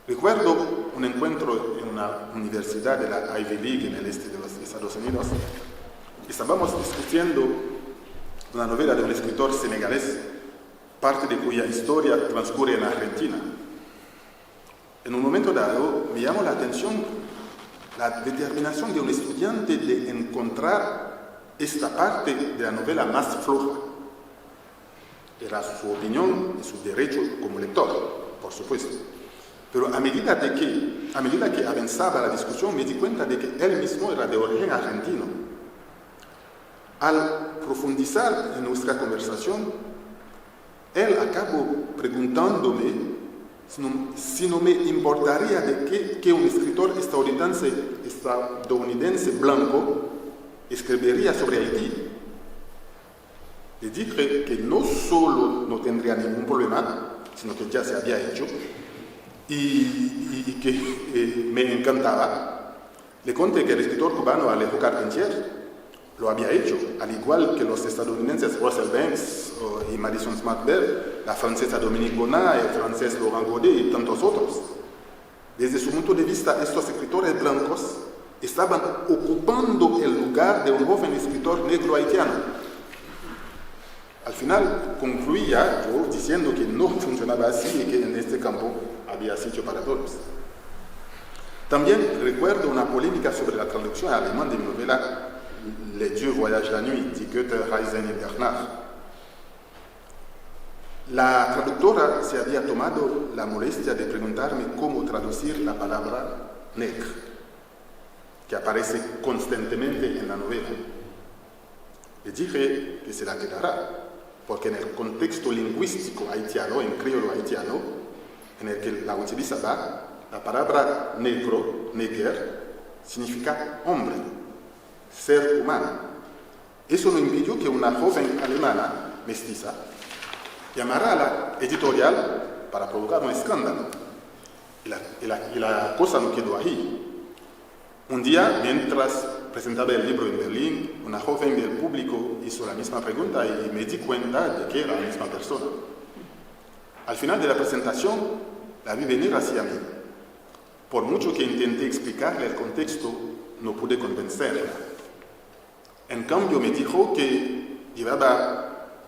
Recuerdo un encuentro en una universidad de la Ivy League en el este de los Estados Unidos. Estábamos discutiendo una novela de un escritor senegalés, parte de cuya historia transcurre en Argentina. En un momento dado, me llamó la atención la determinación de un estudiante de encontrar esta parte de la novela más floja. Era su opinión y su derecho como lector, por supuesto. Pero a medida que avanzaba la discusión, me di cuenta de que él mismo era de origen argentino. Al profundizar en nuestra conversación, él acabó preguntándome si no me importaría de que un escritor estadounidense blanco escribiría sobre Haití. Le dije que no solo no tendría ningún problema, sino que ya se había hecho y que me encantaba. Le conté que el escritor cubano Alejo Carpentier lo había hecho, al igual que los estadounidenses Russell Banks y Madison Smart Bell, la francesa Dominique Bonnat, el francés Laurent Godet y tantos otros. Desde su punto de vista, estos escritores blancos estaban ocupando el lugar de un joven escritor negro haitiano. Al final concluía yo diciendo que no funcionaba así y que en este campo había sitio para todos. También recuerdo una polémica sobre la traducción al alemán de mi novela Les dieux voyagent la nuit, dit Goethe, Reisen y Bernard. La traductora se había tomado la molestia de preguntarme cómo traducir la palabra nègre, que aparece constantemente en la novela. Le dije que se la quedará, porque en el contexto lingüístico haitiano, en criollo haitiano, en el que la utilizaba, la palabra negro, néger, significa hombre, ser humano. Eso no impidió que una joven alemana, mestiza, llamara a la editorial para provocar un escándalo. Y la cosa no quedó ahí. Un día, mientras presentaba el libro en Berlín, una joven del público hizo la misma pregunta y me di cuenta de que era la misma persona. Al final de la presentación, la vi venir hacia mí. Por mucho que intenté explicarle el contexto, no pude convencerla. En cambio, me dijo que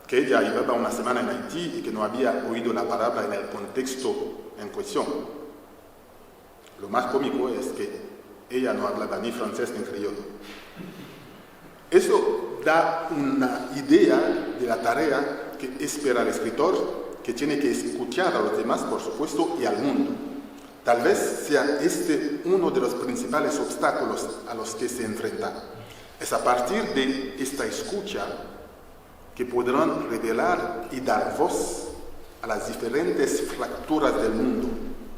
ella llevaba una semana en Haití y que no había oído la palabra en el contexto en cuestión. Lo más cómico es que ella no hablaba ni francés ni criollo. Eso da una idea de la tarea que espera el escritor, que tiene que escuchar a los demás, por supuesto, y al mundo. Tal vez sea este uno de los principales obstáculos a los que se enfrenta. Es a partir de esta escucha que podrán revelar y dar voz a las diferentes fracturas del mundo,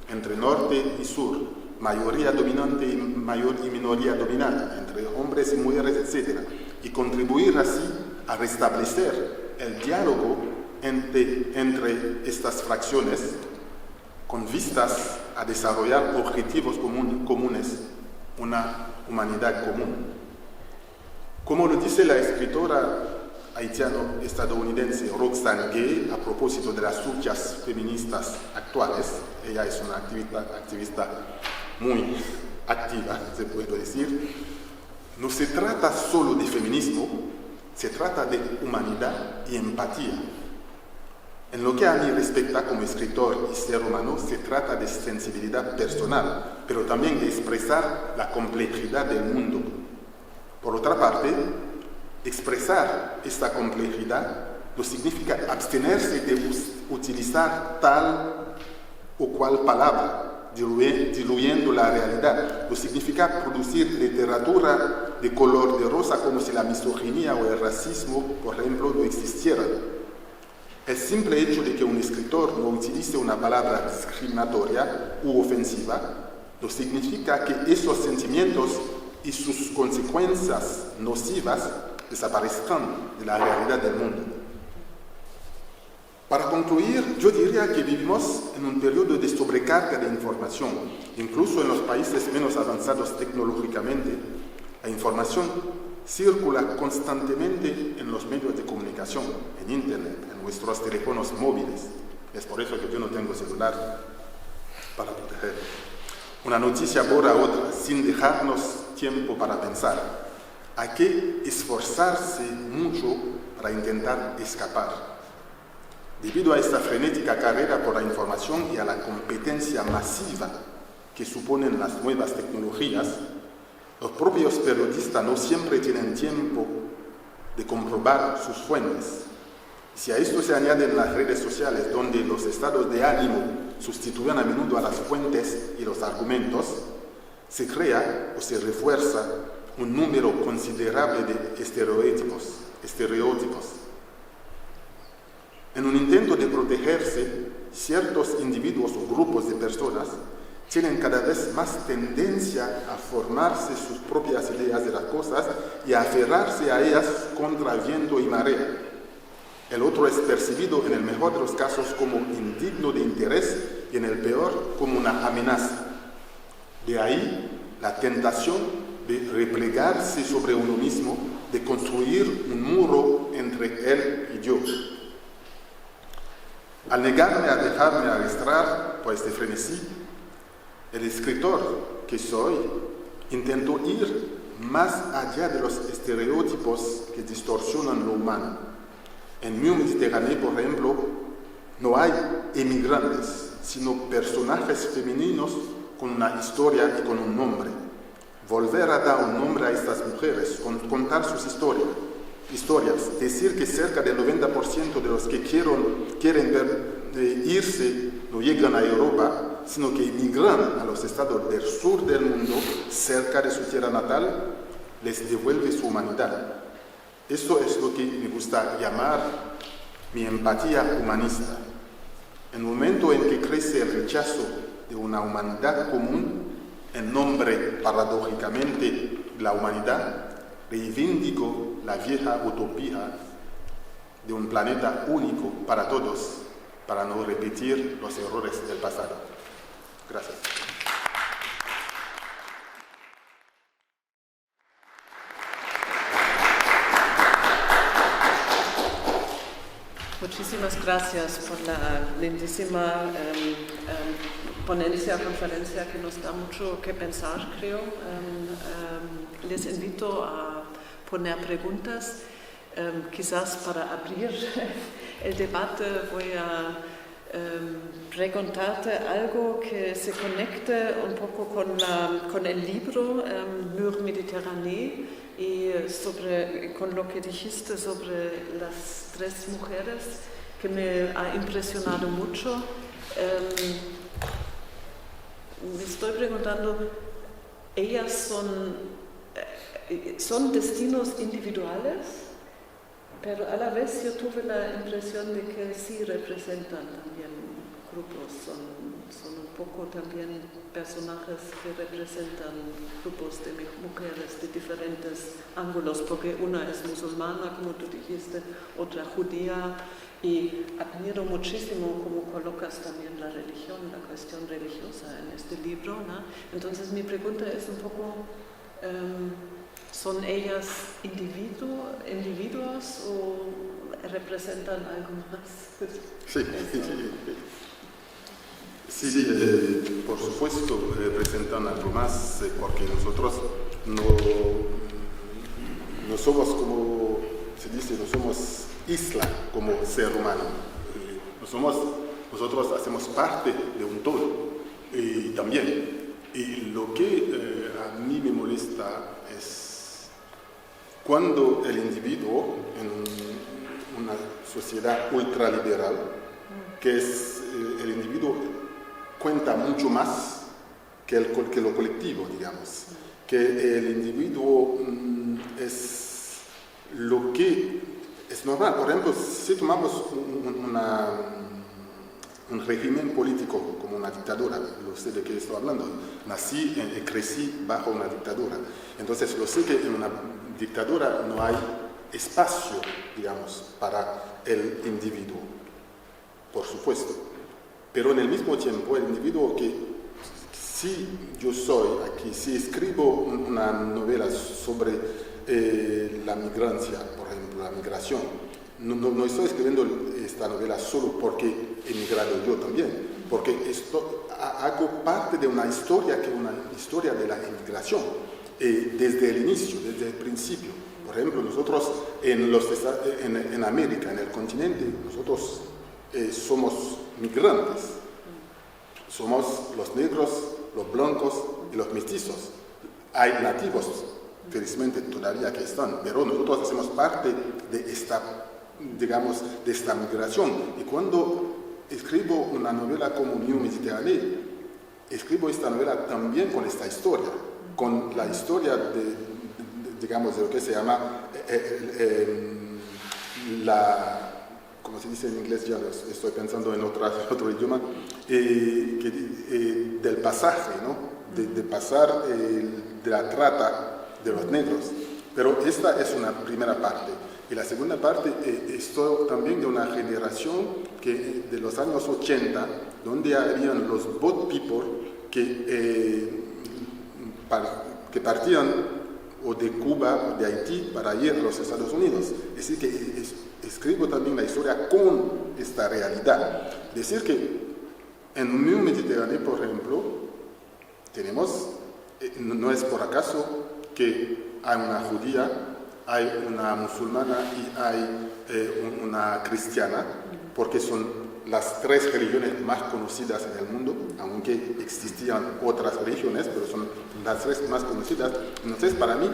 entre norte y sur, mayoría dominante y minoría dominante, entre hombres y mujeres, etc. Y contribuir así a restablecer el diálogo entre estas fracciones con vistas a desarrollar objetivos comunes, una humanidad común. Como lo dice la escritora haitiano-estadounidense Roxane Gay a propósito de las luchas feministas actuales, ella es una activista muy activa, se puede decir, no se trata solo de feminismo, se trata de humanidad y empatía. En lo que a mí respecta como escritor y ser humano, se trata de sensibilidad personal, pero también de expresar la complejidad del mundo. Por otra parte, expresar esta complejidad no significa abstenerse de utilizar tal o cual palabra, diluyendo la realidad. No significa producir literatura de color de rosa como si la misoginia o el racismo, por ejemplo, no existieran. El simple hecho de que un escritor no utilice una palabra discriminatoria u ofensiva no significa que esos sentimientos y sus consecuencias nocivas desaparezcan de la realidad del mundo. Para concluir, yo diría que vivimos en un periodo de sobrecarga de información. Incluso en los países menos avanzados tecnológicamente, la información circula constantemente en los medios de comunicación, en Internet, en nuestros teléfonos móviles. Es por eso que yo no tengo celular para proteger. Una noticia borra otra, sin dejarnos tiempo para pensar. Hay que esforzarse mucho para intentar escapar. Debido a esta frenética carrera por la información y a la competencia masiva que suponen las nuevas tecnologías, los propios periodistas no siempre tienen tiempo de comprobar sus fuentes. Si a esto se añaden las redes sociales, donde los estados de ánimo sustituyen a menudo a las fuentes y los argumentos, se crea o se refuerza un número considerable de estereotipos. En un intento de protegerse, ciertos individuos o grupos de personas tienen cada vez más tendencia a formarse sus propias ideas de las cosas y a aferrarse a ellas contra viento y marea. El otro es percibido en el mejor de los casos como indigno de interés y en el peor como una amenaza. De ahí la tentación de replegarse sobre uno mismo, de construir un muro entre él y Dios. Al negarme a dejarme arrastrar por este frenesí, el escritor que soy intentó ir más allá de los estereotipos que distorsionan lo humano. En New Mediterráneo, por ejemplo, no hay emigrantes, sino personajes femeninos con una historia y con un nombre. volver a dar un nombre a estas mujeres, contar sus historias, decir que cerca del 90% de los que quieren irse no llegan a Europa, sino que emigran a los estados del sur del mundo, cerca de su tierra natal, les devuelve su humanidad. Eso es lo que me gusta llamar mi empatía humanista. En el momento en que crece el rechazo de una humanidad común, en nombre, paradójicamente, de la humanidad, reivindico la vieja utopía de un planeta único para todos, para no repetir los errores del pasado. Gracias. Muchísimas gracias por la lindísima ponencia, conferencia que nos da mucho que pensar, creo. Les invito a poner preguntas. Quizás para abrir el debate voy a preguntarte algo que se conecte un poco con el libro Mur Méditerranée y con lo que dijiste sobre las tres mujeres, que me ha impresionado mucho. Me estoy preguntando, ¿ellas son destinos individuales? Pero a la vez yo tuve la impresión de que sí representan también grupos, son un poco también personajes que representan grupos de mujeres de diferentes ángulos, porque una es musulmana, como tú dijiste, otra judía, y admiro muchísimo cómo colocas también la religión, la cuestión religiosa en este libro, ¿no? Entonces mi pregunta es un poco, ¿son ellas individuos o representan algo más? Sí, por supuesto representan algo más, porque nosotros no somos, como se dice, no somos isla como ser humano. Nosotros hacemos parte de un todo también. Y lo que a mí me molesta es cuando el individuo en una sociedad ultraliberal, que es el individuo cuenta mucho más que lo colectivo, digamos, que el individuo es lo que es normal. Por ejemplo, si tomamos un régimen político como una dictadura, lo sé de qué estoy hablando, nací y crecí bajo una dictadura, entonces lo sé que en una dictadura no hay espacio, digamos, para el individuo, por supuesto, pero en el mismo tiempo el individuo que si yo soy aquí, si escribo una novela sobre la migrancia, por ejemplo, la migración, no estoy escribiendo esta novela solo porque he migrado yo también, porque hago parte de una historia que es una historia de la inmigración, desde el inicio, desde el principio. Por ejemplo, nosotros en América, en el continente, nosotros somos migrantes. Somos los negros, los blancos y los mestizos. Hay nativos, felizmente todavía que están, pero nosotros hacemos parte de esta, digamos, de esta migración. Y cuando escribo una novela como Mur Méditerranée, escribo esta novela también con esta historia, con la historia digamos, de lo que se llama como se dice en inglés, ya estoy pensando en otro idioma, del pasaje, ¿no? De pasar de la trata de los negros. Pero esta es una primera parte. Y la segunda parte, estoy también de una generación de los años 80, donde habían los boat people que partían o de Cuba o de Haití para ir a los Estados Unidos. Es decir, que escribo también la historia con esta realidad. Decir que en Mur Méditerranée, por ejemplo, tenemos, no es por acaso que hay una judía, hay una musulmana y hay una cristiana, porque son las 3 religiones más conocidas en el mundo, aunque existían otras religiones, pero son las 3 más conocidas. Entonces, para mí,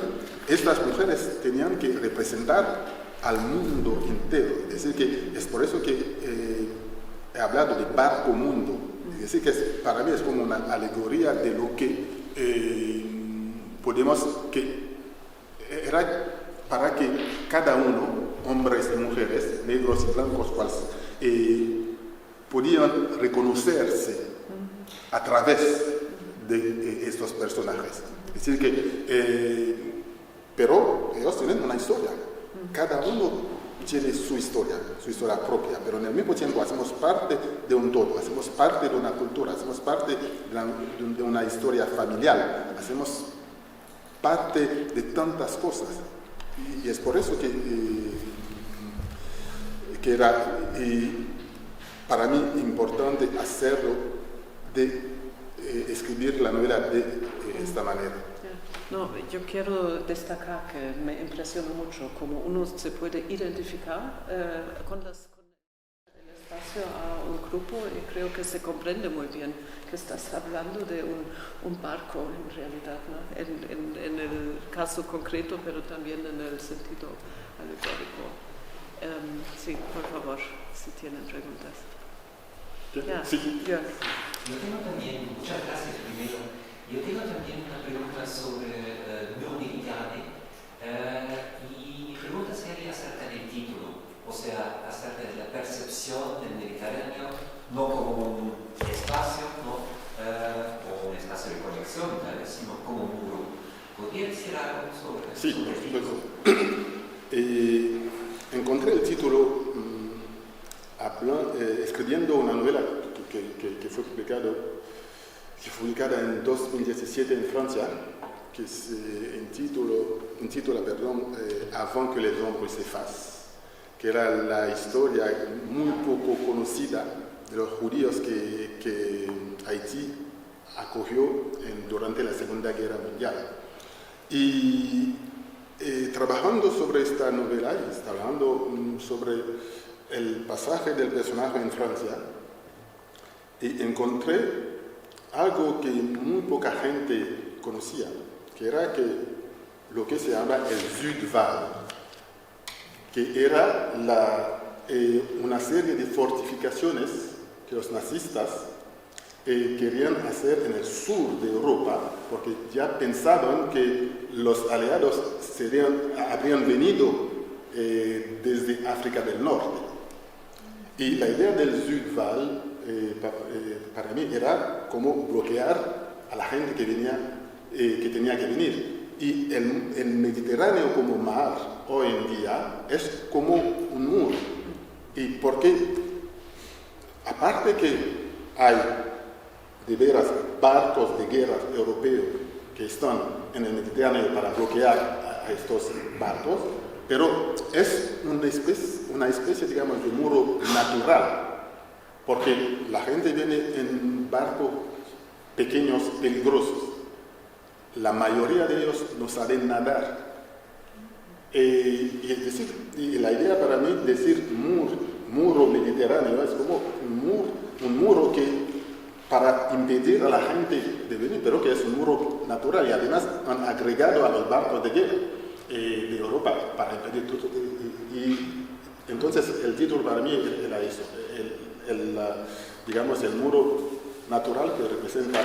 estas mujeres tenían que representar al mundo entero. Es decir, que es por eso que he hablado de barco mundo. Es decir, que para mí es como una alegoría de lo que era para que cada uno, hombres y mujeres, negros y blancos, podían reconocerse a través de estos personajes. Es decir, que, pero ellos tienen una historia. Cada uno tiene su historia propia, pero en el mismo tiempo hacemos parte de un todo, hacemos parte de una cultura, hacemos parte de una historia familiar, hacemos parte de tantas cosas. Y es por eso que era para mí importante hacerlo, de escribir la novela de esta manera. No, yo quiero destacar que me impresiona mucho cómo uno se puede identificar con el espacio a un grupo, y creo que se comprende muy bien que estás hablando de un barco en realidad, ¿no? En el caso concreto, pero también en el sentido alegórico. Sí, por favor, si tienen preguntas. Sí. Ya. Yo tengo también, muchas gracias primero. Yo tengo también una pregunta sobre Mediterráneo, y mi pregunta sería acerca del título, o sea, acerca de la percepción del Mediterráneo, no como un espacio, ¿no? O un espacio de conexión, tal vez, sino como un muro. ¿Podría decir algo sobre eso? Sí, por supuesto. Encontré el título escribiendo una novela que fue publicada en 2017 en Francia, que se intitula Avant que les ombres s'effacent, que era la historia muy poco conocida de los judíos que Haití acogió durante la Segunda Guerra Mundial. Y trabajando sobre esta novela, y trabajando sobre el pasaje del personaje en Francia, y encontré algo que muy poca gente conocía, que era lo que se llama el Südwall, que era una serie de fortificaciones que los nazistas querían hacer en el sur de Europa, porque ya pensaban que los aliados habrían venido desde África del Norte. Y la idea del Südwall para mí era como bloquear a la gente que tenía que venir. Y el Mediterráneo como mar hoy en día es como un muro. Y porque, aparte que hay de veras barcos de guerra europeos que están en el Mediterráneo para bloquear a estos barcos, pero es una especie, digamos, de muro natural. Porque la gente viene en barcos pequeños, peligrosos. La mayoría de ellos no saben nadar. Y la idea para mí, decir muro mediterráneo, es como un muro que para impedir a la gente de venir, pero que es un muro natural. Y además han agregado a los barcos de guerra de Europa para impedir todo. Y entonces el título para mí era eso. Digamos, el muro natural que representa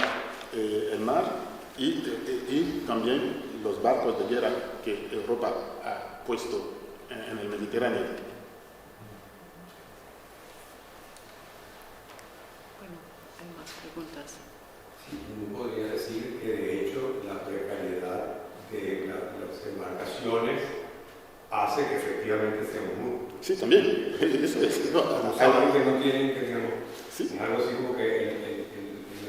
el mar y también los barcos de guerra que Europa ha puesto en el Mediterráneo. Bueno, hay más preguntas. Sí, uno podría decir que de hecho la precariedad de las embarcaciones hace que efectivamente sea un muro. Sí, también. Eso es. Saben que no tienen, que digamos, Sí. algo así como que el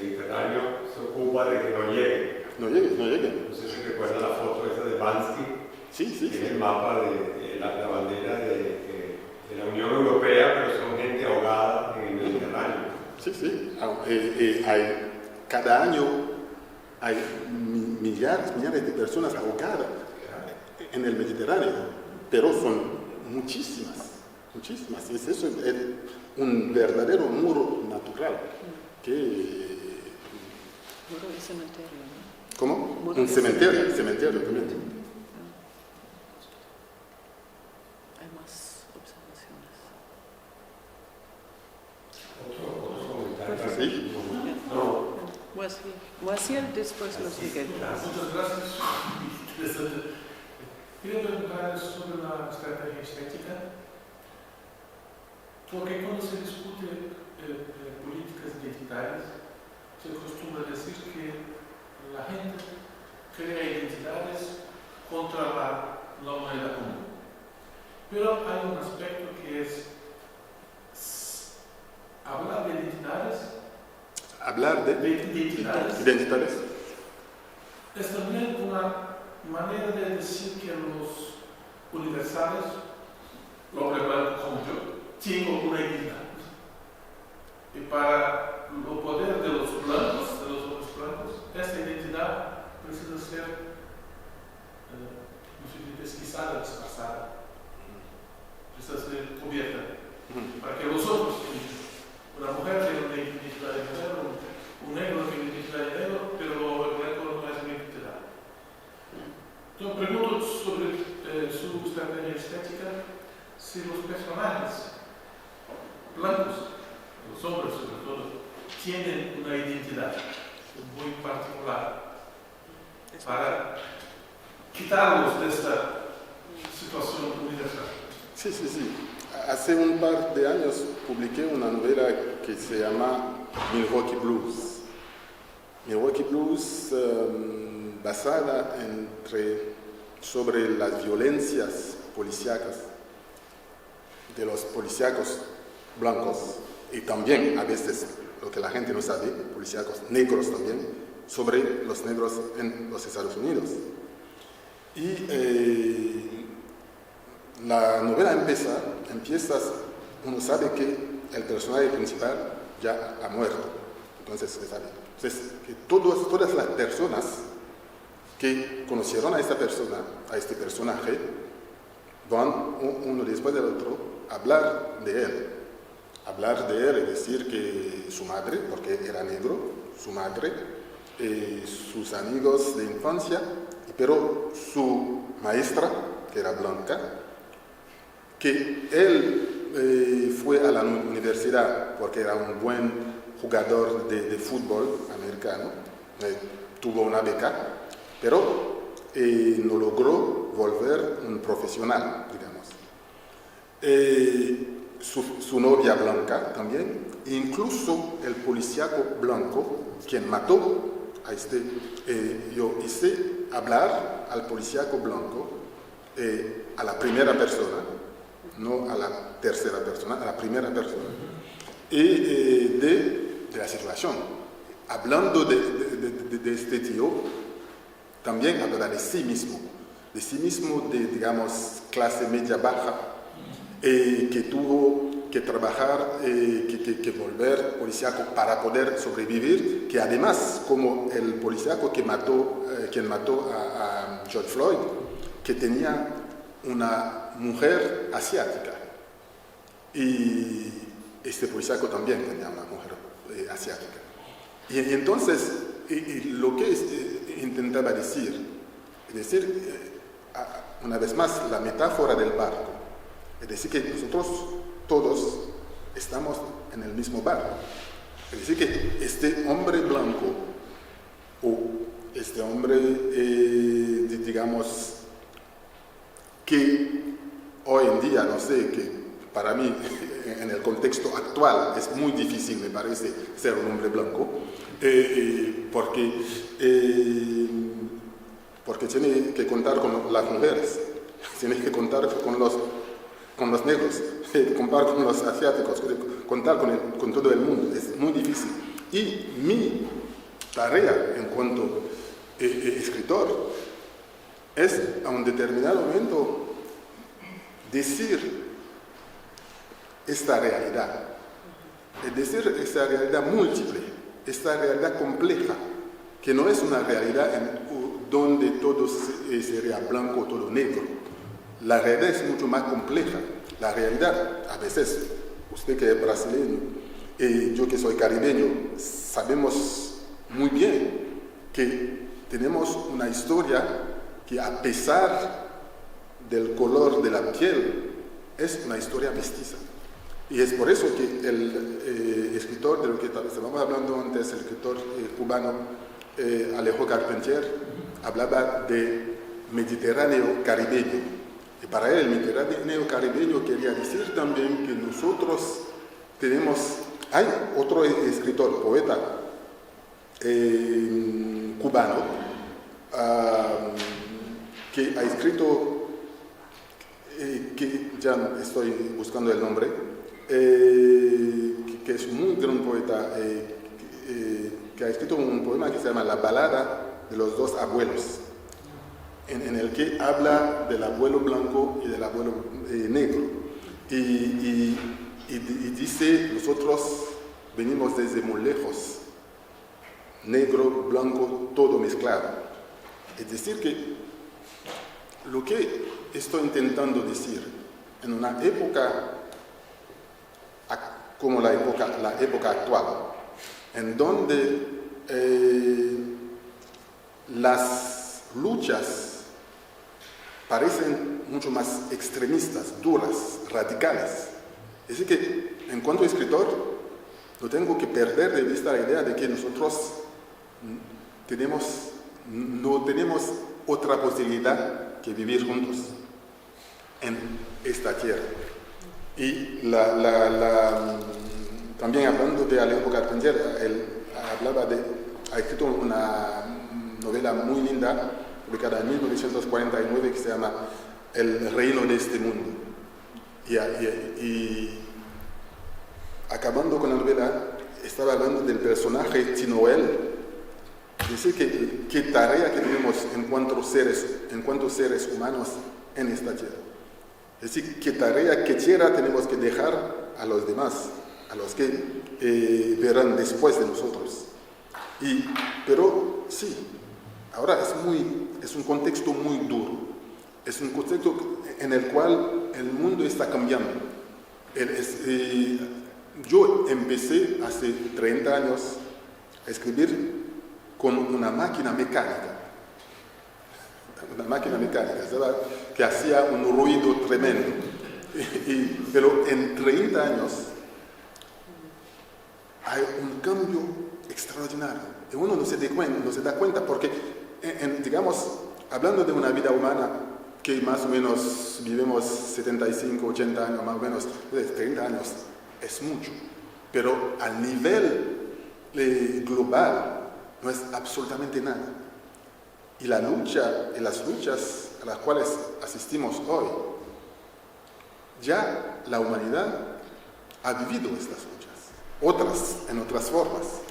Mediterráneo se ocupa de que no llegue. No lleguen. No sé si recuerda la foto esa de Bansky, Sí. que es el mapa de la bandera de la Unión Europea, pero son gente ahogada en el Mediterráneo. Sí. Cada año hay millares de personas ahogadas en el Mediterráneo, pero son muchísimas. muchísimas. Es eso, es un verdadero muro natural que... Muro y cementerio, ¿no? ¿Cómo? Muro Un de cementerio también. Hay más observaciones. Otro comentario. ¿Sí? Moacir, después los Miguel. Muchas gracias. Interesante. Quería preguntar sobre la estrategia estética, porque cuando se discute políticas identitarias, se acostumbra decir que la gente crea identidades contra la humanidad común. Pero hay un aspecto que es hablar de identidades. Hablar de identidades. Es también una manera de decir que los universales, lo blanco como yo, tienen una identidad. Y para el poder de los blancos, de los hombres blancos, esta identidad precisa ser no sé, pesquisada, disfrazada, precisa ser cubierta. Para que los otros, una mujer tiene una identidad de mujer, un negro tiene una identidad de negro, pero el blanco no es una identidad. Entonces pregunto sobre su estrategia estética, si los personajes blancos, los hombres sobre todo, tienen una identidad muy particular para quitarlos de esta situación universal. Sí. Hace un par de años publiqué una novela que se llama Milwaukee Blues. Milwaukee Blues basada sobre las violencias policíacas de los policíacos blancos y también a veces, lo que la gente no sabe, policíacos negros también, sobre los negros en los Estados Unidos. Y la novela empieza, uno sabe que el personaje principal ya ha muerto, entonces se sabe. Entonces, que todas las personas que conocieron a esta persona, a este personaje, van uno después del otro a hablar de él. Hablar de él y decir que su madre, porque era negro, su madre, sus amigos de infancia, pero su maestra, que era blanca, que él fue a la universidad porque era un buen jugador de fútbol americano, tuvo una beca, pero no logró volver un profesional, digamos. Su novia blanca también, incluso el policíaco blanco, quien mató a yo hice hablar al policíaco blanco a la primera persona, no a la tercera persona, a la primera persona, y de la situación. Hablando de este tío, también habla de sí mismo, digamos, clase media baja, que tuvo que trabajar, que volver policíaco para poder sobrevivir, que además, como el policíaco quien mató a George Floyd, que tenía una mujer asiática. Y este policíaco también tenía una mujer asiática. Y entonces, lo que intentaba decir, una vez más, la metáfora del barco. Es decir, que nosotros todos estamos en el mismo barco. Es decir, que este hombre blanco, o este hombre, digamos, que hoy en día, no sé, que para mí, en el contexto actual, es muy difícil, me parece, ser un hombre blanco, porque tiene que contar con las mujeres, tiene que contar con los negros, contar con los asiáticos, contar con todo el mundo, es muy difícil. Y mi tarea en cuanto escritor es a un determinado momento decir esta realidad, es decir, esta realidad múltiple, esta realidad compleja, que no es una realidad donde todo sería blanco o todo negro. La realidad es mucho más compleja la realidad. A veces, usted que es brasileño y yo que soy caribeño, sabemos muy bien que tenemos una historia que a pesar del color de la piel, es una historia mestiza. Y es por eso que el escritor de lo que estábamos hablando antes, el escritor cubano Alejo Carpentier, hablaba de Mediterráneo caribeño. Y para él el Mediterráneo caribeño quería decir también que nosotros tenemos, hay otro escritor, poeta cubano, que ha escrito, que ya estoy buscando el nombre, que es un gran poeta, que ha escrito un poema que se llama La balada de los dos abuelos, en el que habla del abuelo blanco y del abuelo negro. Y dice, nosotros venimos desde muy lejos, negro, blanco, todo mezclado. Es decir que lo que estoy intentando decir, en una época como la época actual, en donde las luchas parecen mucho más extremistas, duras, radicales. Es decir que, en cuanto a escritor, no tengo que perder de vista la idea de que nosotros no tenemos otra posibilidad que vivir juntos en esta tierra. Y también hablando de Alejo Carpentier, él ha escrito una novela muy linda, publicada en 1949, que se llama El reino de este mundo. Y acabando con la novela, estaba hablando del personaje Tinoel. Es decir, qué tarea que tenemos en cuanto seres humanos en esta tierra. Es decir, qué tarea, qué tierra tenemos que dejar a los demás, a los que verán después de nosotros. Pero sí, ahora es un contexto muy duro, es un contexto en el cual el mundo está cambiando. Yo empecé hace 30 años a escribir con una máquina mecánica, ¿sabes? Que hacía un ruido tremendo. Pero en 30 años hay un cambio extraordinario. Y uno no se da cuenta porque, digamos, hablando de una vida humana que más o menos vivimos 75, 80 años, más o menos, 30 años es mucho. Pero a nivel global no es absolutamente nada. Y las luchas a las cuales asistimos hoy, ya la humanidad ha vivido estas luchas, en otras formas.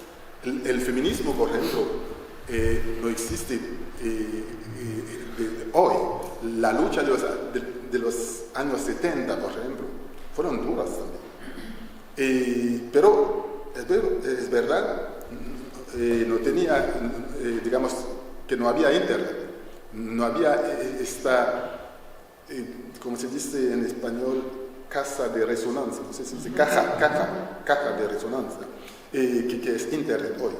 El feminismo, por ejemplo, no existe hoy. La lucha de los años 70, por ejemplo, fueron duras también. Pero es verdad, no tenía, digamos, que no había internet, no había como se dice en español, casa de resonancia, no sé si dice caja de resonancia, que es internet hoy.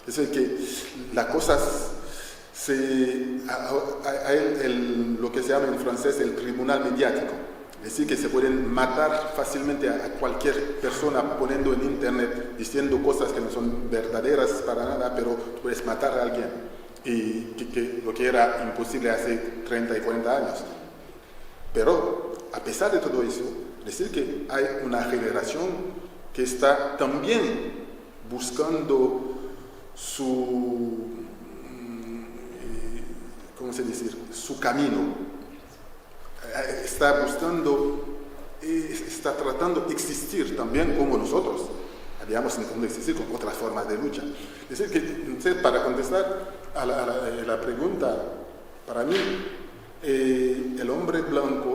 Es decir, que las cosas, hay lo que se llama en francés el tribunal mediático. Es decir, que se pueden matar fácilmente a cualquier persona poniendo en internet, diciendo cosas que no son verdaderas para nada, pero tú puedes matar a alguien. Y que lo que era imposible hace 30 y 40 años. Pero, a pesar de todo eso, decir que hay una generación que está también buscando su camino. Está tratando de existir también como nosotros habíamos intentado existir con otras formas de lucha. Es decir, que para contestar a la pregunta, para mí, el hombre blanco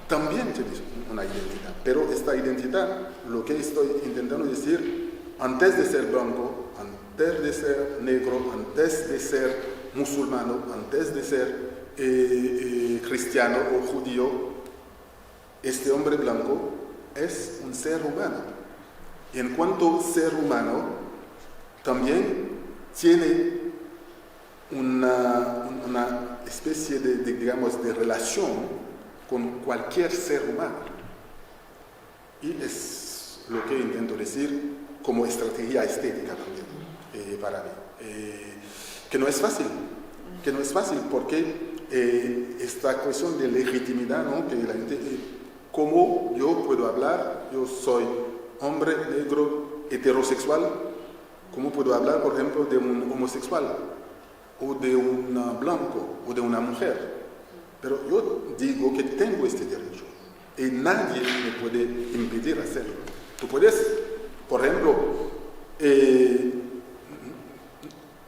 también tiene una identidad, pero esta identidad, lo que estoy intentando decir, antes de ser blanco, antes de ser negro, antes de ser musulmano, antes de ser cristiano o judío, este hombre blanco es un ser humano. Y en cuanto ser humano, también tiene una especie digamos, de relación con cualquier ser humano. Y es lo que intento decir como estrategia estética también, para mí. Que no es fácil, porque esta cuestión de legitimidad, ¿no? Que la gente, ¿cómo yo puedo hablar? Yo soy hombre, negro, heterosexual. ¿Cómo puedo hablar, por ejemplo, de un homosexual? O de un blanco, o de una mujer. Pero yo digo que tengo este derecho. Y nadie me puede impedir hacerlo. Tú puedes, por ejemplo,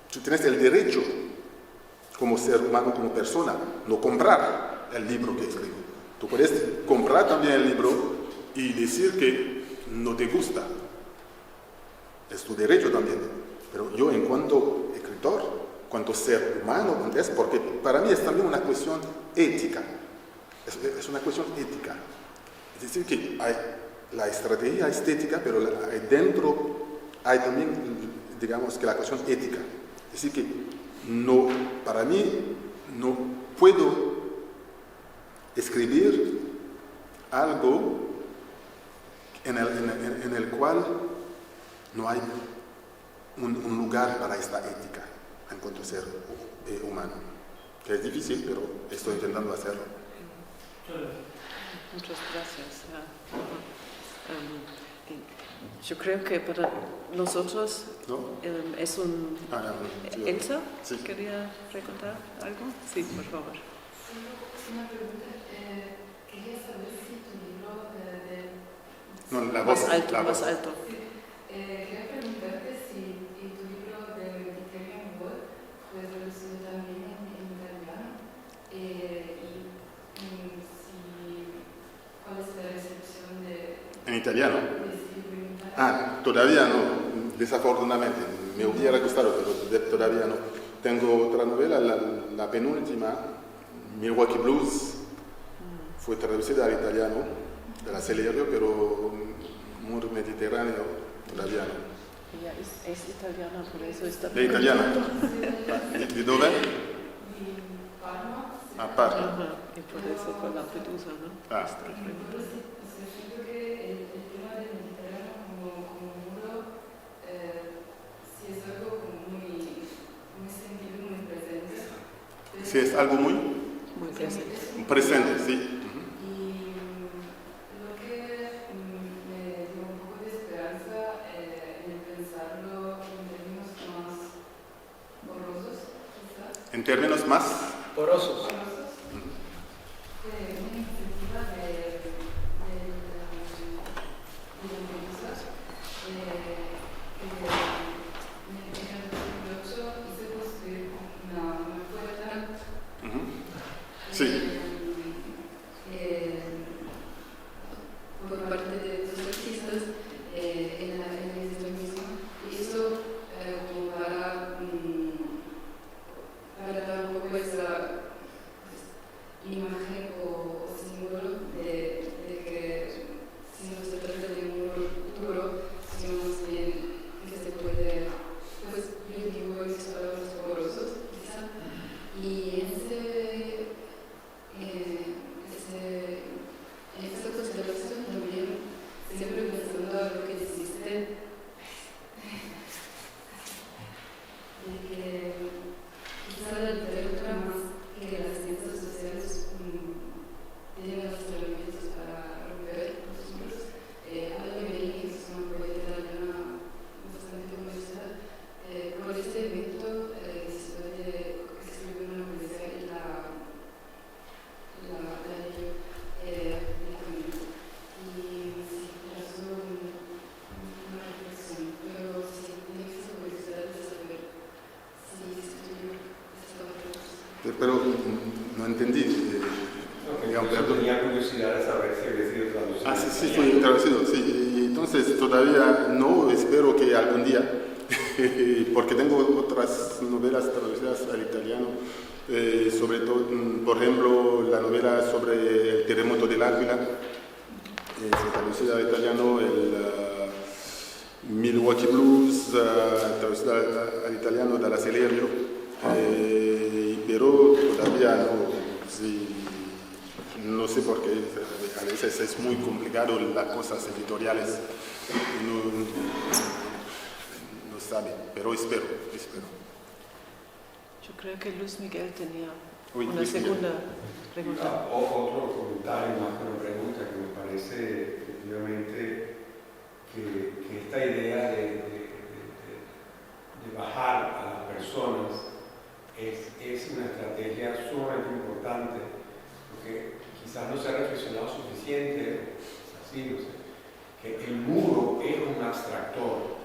tú tienes el derecho, como ser humano, como persona, no comprar el libro que escribo. Tú puedes comprar también el libro y decir que no te gusta. Es tu derecho también. Pero yo, en cuanto escritor, en cuanto ser humano, es porque para mí es también una cuestión ética. Es una cuestión ética. Es decir, que hay la estrategia estética, pero dentro hay también, digamos, que la cuestión ética. Es decir, que no, para mí no puedo escribir algo en el cual no hay un lugar para esta ética en cuanto a ser humano. Que es difícil, pero estoy intentando hacerlo. Muchas gracias. Yo creo que para nosotros ¿No? es un... Sí. ¿Elsa? Sí. ¿Quería preguntar algo? Sí, por favor. Una pregunta. Quería saber si tu libro No, la Más voz, alto, la más voz. alto. quería preguntarte si tu libro de Mediterranean World fue traducido también en italiano y cuál es la recepción ¿En italiano? este libro en italiano. Todavía no, desafortunadamente. Me hubiera gustado, pero todavía no. Tengo otra novela, la penúltima, Milwaukee Blues, fue traducida al italiano, de la Celerio, pero muy mediterráneo, todavía no. Ella es italiana, por eso está... ¿De italiano? ¿De dónde? Di Parma. Parma. Ajá, y por eso con Lampedusa, ¿no? Siento que el tema del Mediterráneo como muro sí es algo como muy sentido, muy presente. Sí, es algo muy presente, sí. Y lo que me dio un poco de esperanza en pensarlo en términos más borrosos, quizás. En términos más Porosos. Una iniciativa de Lampedusa que en el 2008 hizo construir una puerta sí. por parte de los artistas en la isla misma. Y eso como para dar un poco esa imagen o símbolo de que si no se trata de un muro duro, sino más bien que se puede, pues yo digo en mis palabras, porosos, quizá. Y en esa consideración también, siempre pensando a lo que existe, de que quizá la literatura más que las ciencias sociales tienen los herramientas para romper los muros. Ana Merini, que es una poeta italiana bastante conocida, por este evento decidió de escribir una poesía y la leyó públicamente. Y sí, trazó una reflexión, pero sí, tenía esa curiosidad de saber si este libro estaba traducido. Pero no entendí. Yo tenía curiosidad de saber si había sido traducido. Sí, fue traducido, sí. Y entonces todavía no, espero que algún día, porque tengo otras novelas traducidas al italiano, sobre todo, por ejemplo, la novela sobre el terremoto del Áquila, se traducido al italiano el Milwaukee Blues, traducido al italiano Dalla Celerio, pero todavía no sé por qué, a veces es muy complicado las cosas editoriales, no sabe, pero espero. Yo creo que Luis Miguel tenía Uy, una Luis segunda pregunta. Otro comentario más que una pregunta que me parece efectivamente que esta idea de bajar a las personas es una estrategia sumamente importante, porque quizás no se ha reflexionado suficiente, así, no sé, que el muro es un abstractor,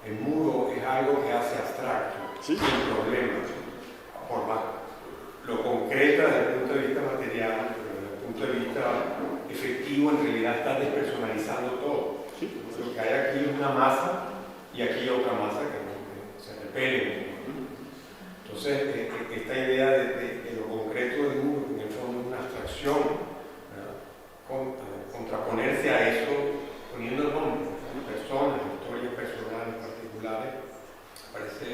el muro es algo que hace abstracto, ¿sí? El problema, por más lo concreta desde el punto de vista material, pero desde el punto de vista efectivo, en realidad está despersonalizando todo. Sí. Lo que hay aquí es una masa y aquí otra masa que se repelen. Entonces, esta idea de lo concreto del muro, que en el fondo es una abstracción, contraponerse a eso, poniendo nombres, personas, historias personales particulares, parece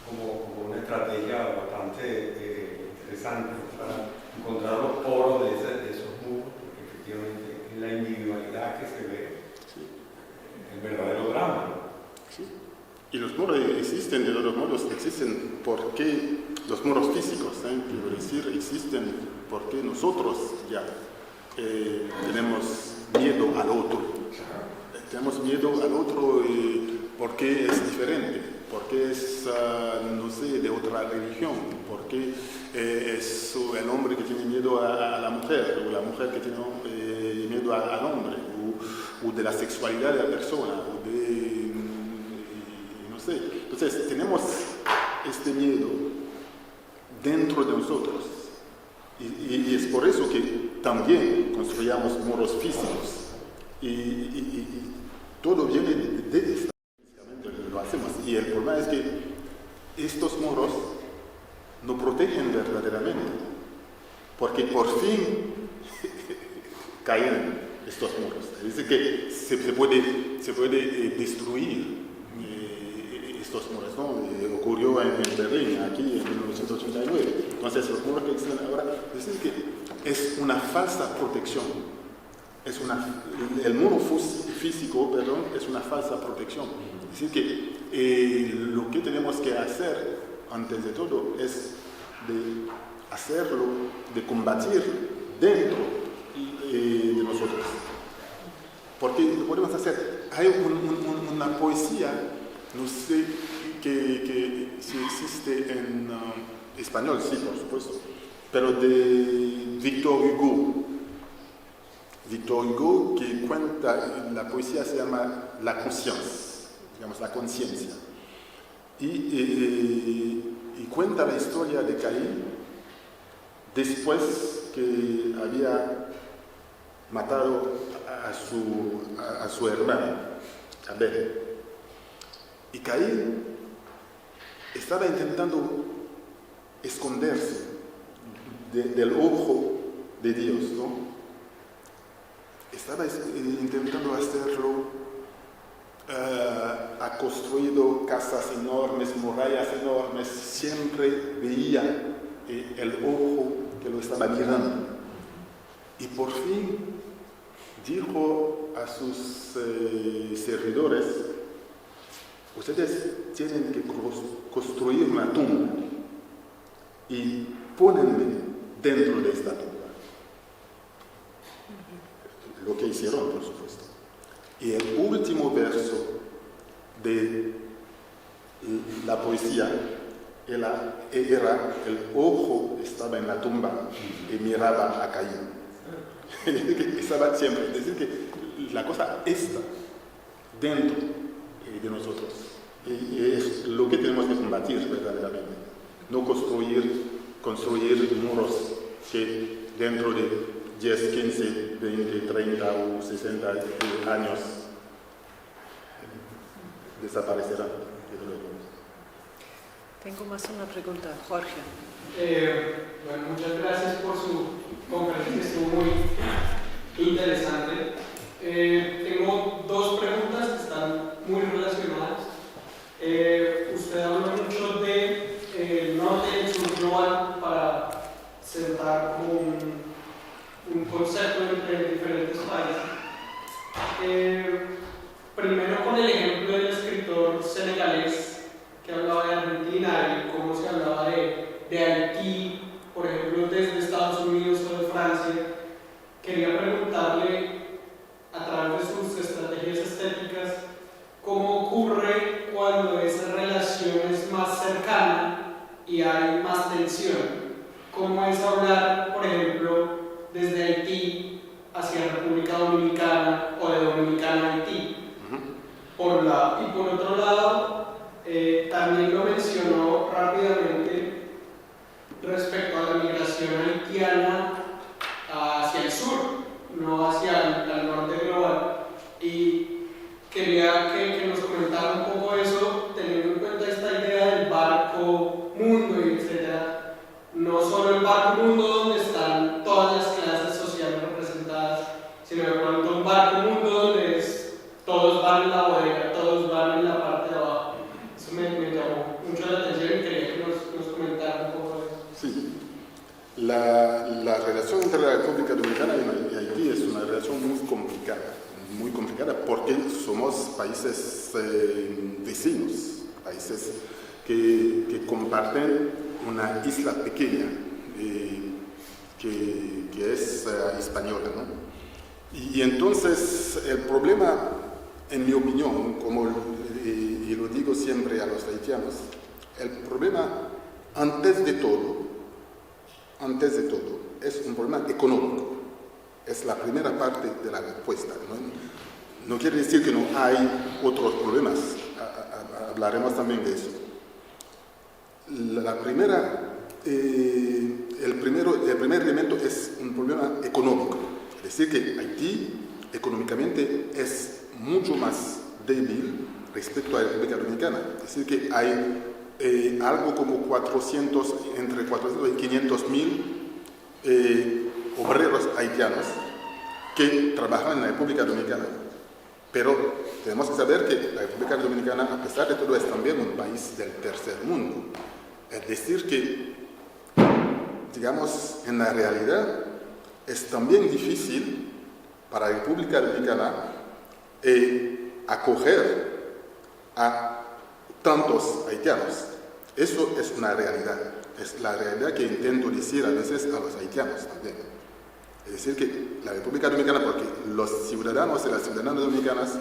como una estrategia bastante interesante para encontrar los poros de esos muros, porque efectivamente es la individualidad que se ve, el verdadero drama, ¿no? Sí. Y los muros existen, de todos modos existen porque los muros físicos, quiero decir, existen porque nosotros ya tenemos miedo al otro. Tenemos miedo al otro porque es diferente, porque es, no sé, de otra religión, porque es el hombre que tiene miedo a la mujer, o la mujer que tiene miedo al hombre, o de la sexualidad de la persona, o de, no sé. Entonces, tenemos este miedo dentro de nosotros, y es por eso que también construyamos muros físicos, y todo viene de esta. Lo hacemos, y el problema es que estos muros no protegen verdaderamente, porque por fin caen estos muros. Es decir, que se puede destruir estos muros, ¿no? Ocurrió en Berlín, aquí en 1989. Entonces, los muros que existen ahora, es decir, que es una falsa protección. El muro físico, perdón, es una falsa protección. Es decir, que lo que tenemos que hacer, antes de todo, es de hacerlo, de combatir dentro de nosotros. Porque lo podemos hacer. Hay una poesía, no sé si existe en español, sí, por supuesto, pero de Victor Hugo. Victor Hugo, que cuenta, la poesía se llama La Conscience, digamos, la conciencia. Y cuenta la historia de Caín después que había matado a su hermano, Abel. Y Caín estaba intentando esconderse del ojo de Dios, ¿no? Estaba intentando hacerlo, ha construido casas enormes, murallas enormes, siempre veía el ojo que lo estaba mirando. Y por fin dijo a sus servidores: ustedes tienen que construir una tumba y pónenme dentro de esta tumba. Lo que hicieron, por supuesto. Y el último verso de la poesía era el ojo estaba en la tumba y miraba a Caín. Estaba siempre. Es decir, que la cosa está dentro de nosotros. Y es lo que tenemos que combatir verdaderamente. No construir muros que dentro de 10, 15, 20, 30 o 60 años desaparecerán. Tengo más una pregunta, Jorge. Bueno, muchas gracias por su conferencia, estuvo muy interesante. Tengo dos preguntas que están muy relacionadas. Usted habló mucho de norte y sur global para sentar como un concepto entre diferentes países. Primero con el ejemplo del escritor senegalés que hablaba de Argentina y cómo se hablaba de Haití, por ejemplo, desde Estados Unidos o de Francia. Quería preguntarle, a través de sus estrategias estéticas, cómo ocurre cuando esa relación es más cercana y hay más tensión. ¿Cómo es hablar, por ejemplo, desde Haití hacia República Dominicana o de Dominicana a Haití? Por un lado. Y por otro lado, también lo mencionó rápidamente respecto a la migración haitiana hacia el sur, no hacia el norte global. Y quería que nos comentara un poco eso, teniendo en cuenta esta idea del barco mundo y etcétera. No solo el barco mundo donde están todas las clases sociales representadas, sino de pronto un barco mundo donde todos van en la bodega, todos van en la parte de abajo. Eso me llamó mucho la atención y quería que nos comentara un poco de eso. Sí. La relación entre la República Dominicana y Haití es una relación muy complicada porque somos países vecinos, países que comparten una isla pequeña que es española, ¿no? Y entonces el problema, en mi opinión, y lo digo siempre a los haitianos, el problema antes de todo, es un problema económico. Es la primera parte de la respuesta. No quiere decir que no hay otros problemas. Hablaremos también de eso. El primer elemento es un problema económico. Es decir, que Haití económicamente es mucho más débil respecto a la República Dominicana. Es decir, que hay algo como entre 400 y 500 mil obreros haitianos que trabajan en la República Dominicana. Pero tenemos que saber que la República Dominicana, a pesar de todo, es también un país del tercer mundo. Es decir, que, digamos, en la realidad es también difícil para la República Dominicana acoger a tantos haitianos. Eso es una realidad. Es la realidad que intento decir a veces a los haitianos también. Es decir, que la República Dominicana, porque los ciudadanos y las ciudadanas dominicanas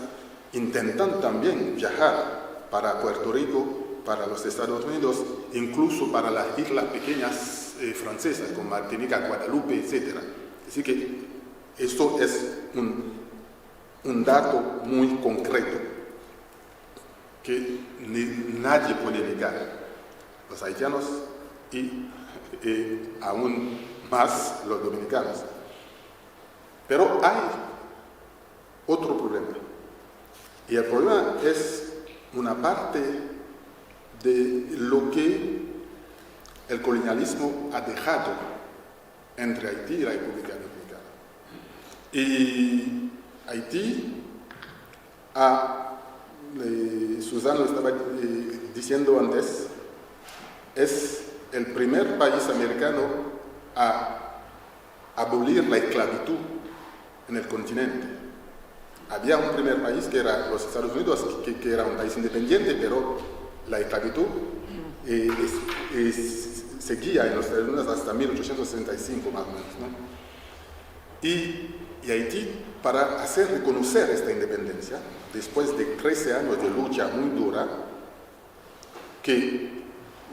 intentan también viajar para Puerto Rico, para los Estados Unidos, incluso para las islas pequeñas francesas, como Martinica, Guadalupe, etc. Es decir, que esto es un dato muy concreto que nadie puede negar. Los haitianos y aún más los dominicanos. Pero hay otro problema. Y el problema es una parte de lo que el colonialismo ha dejado entre Haití y la República Dominicana. Y Haití, Susana lo estaba diciendo antes, es el primer país americano a abolir la esclavitud en el continente. Había un primer país que era los Estados Unidos, que era un país independiente, pero la esclavitud seguía en los Estados Unidos hasta 1865 más o menos, ¿no? Y Haití, para hacer reconocer esta independencia, después de 13 años de lucha muy dura, que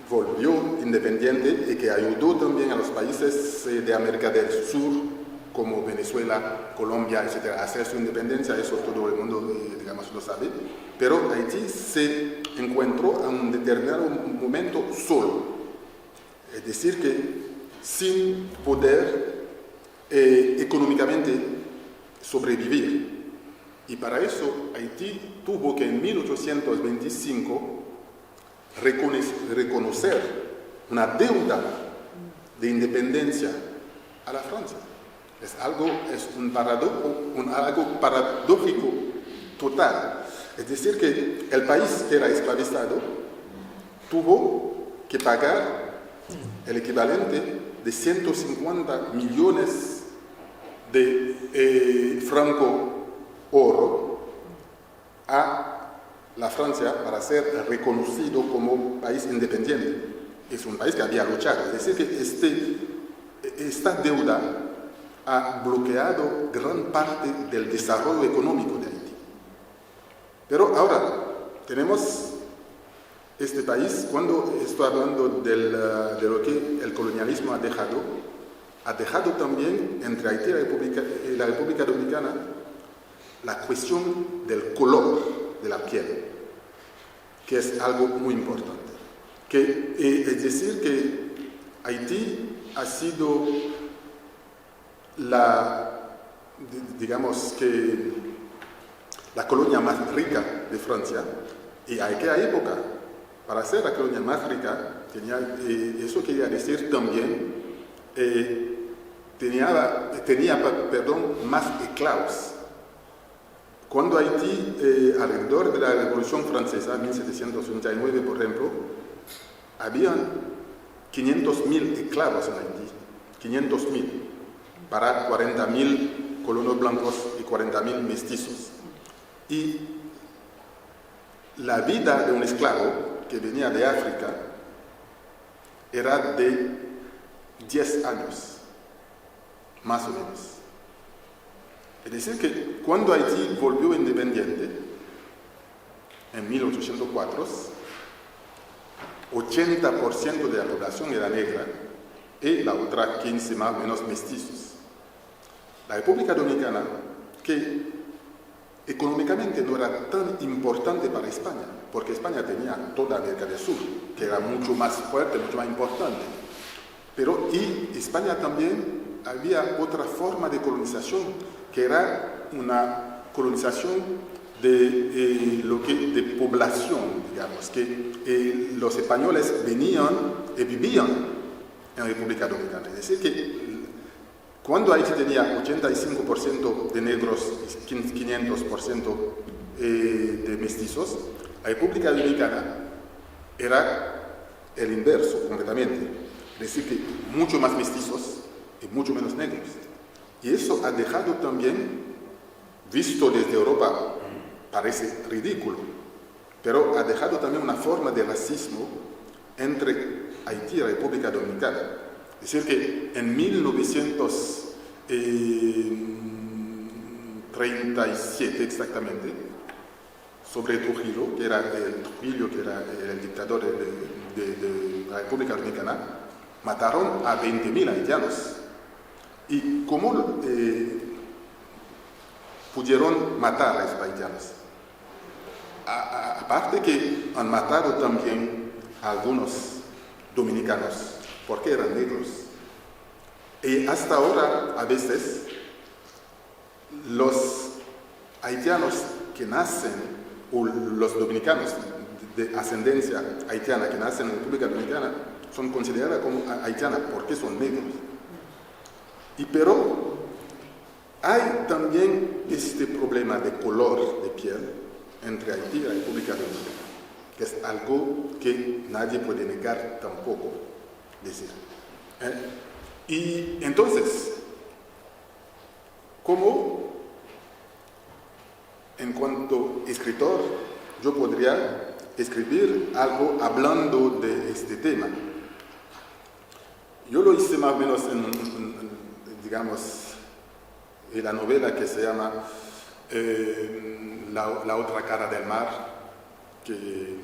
volvió independiente y que ayudó también a los países de América del Sur, como Venezuela, Colombia, etc., a hacer su independencia. Eso todo el mundo, digamos, lo sabe. Pero Haití se encontró en un determinado momento solo. Es decir, que sin poder económicamente sobrevivir. Y para eso Haití tuvo que en 1825 reconocer una deuda de independencia a la Francia. Es algo paradójico total. Es decir, que el país que era esclavizado tuvo que pagar el equivalente de 150 millones de franco oro a la Francia para ser reconocido como país independiente. Es un país que había luchado. Es decir, que esta deuda ha bloqueado gran parte del desarrollo económico de Haití. Pero ahora tenemos este país, cuando estoy hablando de lo que el colonialismo ha dejado también entre Haití y la República Dominicana la cuestión del color de la piel, que es algo muy importante. Es decir, que Haití ha sido la colonia más rica de Francia, y a aquella época, para ser la colonia más rica, eso quería decir también, tenía más esclavos. Cuando Haití, alrededor de la Revolución Francesa, 1789, por ejemplo, habían 500.000 esclavos en Haití, 500.000, para 40.000 colonos blancos y 40.000 mestizos. Y la vida de un esclavo que venía de África era de 10 años, más o menos. Es decir, que cuando Haití volvió independiente, en 1804, 80% de la población era negra y la otra 15 más o menos mestizos. La República Dominicana, que económicamente no era tan importante para España, porque España tenía toda América del Sur, que era mucho más fuerte, mucho más importante. Y España también había otra forma de colonización, que era una colonización de población, digamos, que los españoles venían y vivían en la República Dominicana. Es decir, que cuando Haití tenía 85% de negros y 500% de mestizos, la República Dominicana era el inverso completamente. Es decir, que mucho más mestizos y mucho menos negros. Y eso ha dejado también, visto desde Europa, parece ridículo, pero ha dejado también una forma de racismo entre Haití y la República Dominicana. Es decir, que en 1937 exactamente, sobre Trujillo, que era el dictador de la República Dominicana, mataron a 20.000 haitianos. ¿Y cómo pudieron matar a esos haitianos? Aparte que han matado también a algunos dominicanos, porque eran negros. Y hasta ahora, a veces, los haitianos que nacen, o los dominicanos de ascendencia haitiana que nacen en la República Dominicana, son considerados como haitianos porque son negros. Pero hay también este problema de color de piel entre Haití y la República Dominicana, que es algo que nadie puede negar tampoco decir. Y entonces, ¿cómo, en cuanto escritor, yo podría escribir algo hablando de este tema? Yo lo hice más o menos en la novela que se llama La otra cara del mar, que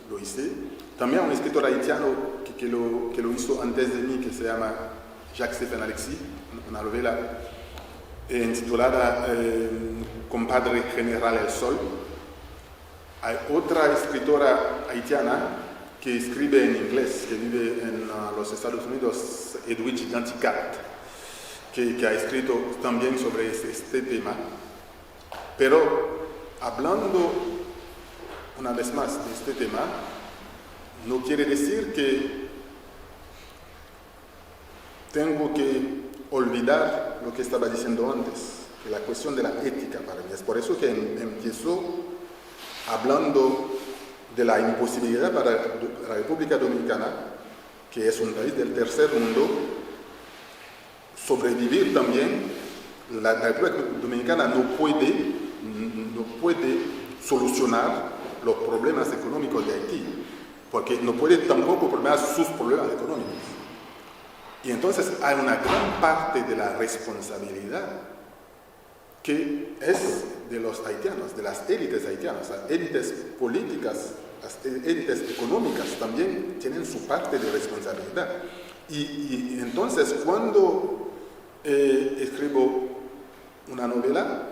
lo hice. También un escritor haitiano que lo hizo antes de mí, que se llama Jacques-Stéphane Alexis, una novela intitulada Compadre General El Sol. Hay otra escritora haitiana que escribe en inglés, que vive en los Estados Unidos, Edwidge Danticat, que ha escrito también sobre este tema. Pero hablando una vez más de este tema, no quiere decir que tengo que olvidar lo que estaba diciendo antes, que la cuestión de la ética para mí. Es por eso que empiezo hablando de la imposibilidad para la República Dominicana, que es un país del tercer mundo, sobrevivir también. La República Dominicana no puede solucionar los problemas económicos de Haití, porque no puede tampoco problemar sus problemas económicos. Y entonces hay una gran parte de la responsabilidad que es de los haitianos, de las élites haitianas, las élites políticas, las élites económicas también tienen su parte de responsabilidad. Y entonces cuando escribo una novela,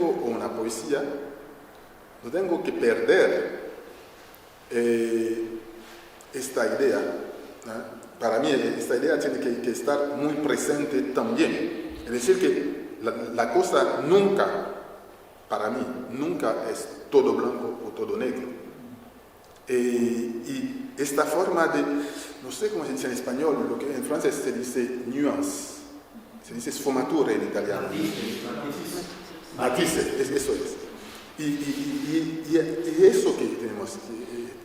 o una poesía, no tengo que perder esta idea, ¿no? Para mí esta idea tiene que estar muy presente también. Es decir, que la cosa nunca, para mí, nunca es todo blanco o todo negro. Y esta forma de, no sé cómo se dice en español, lo que en francés se dice nuance, se dice sfumatura en italiano. Matices, eso es. Y eso que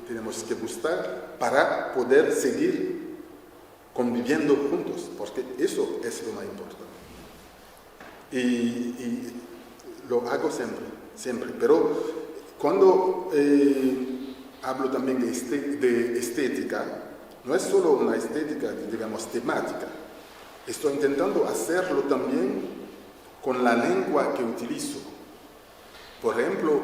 tenemos que buscar para poder seguir conviviendo juntos, porque eso es lo más importante. Y lo hago siempre. Pero cuando hablo también de estética, no es solo una estética, digamos, temática. Estoy intentando hacerlo también con la lengua que utilizo. Por ejemplo,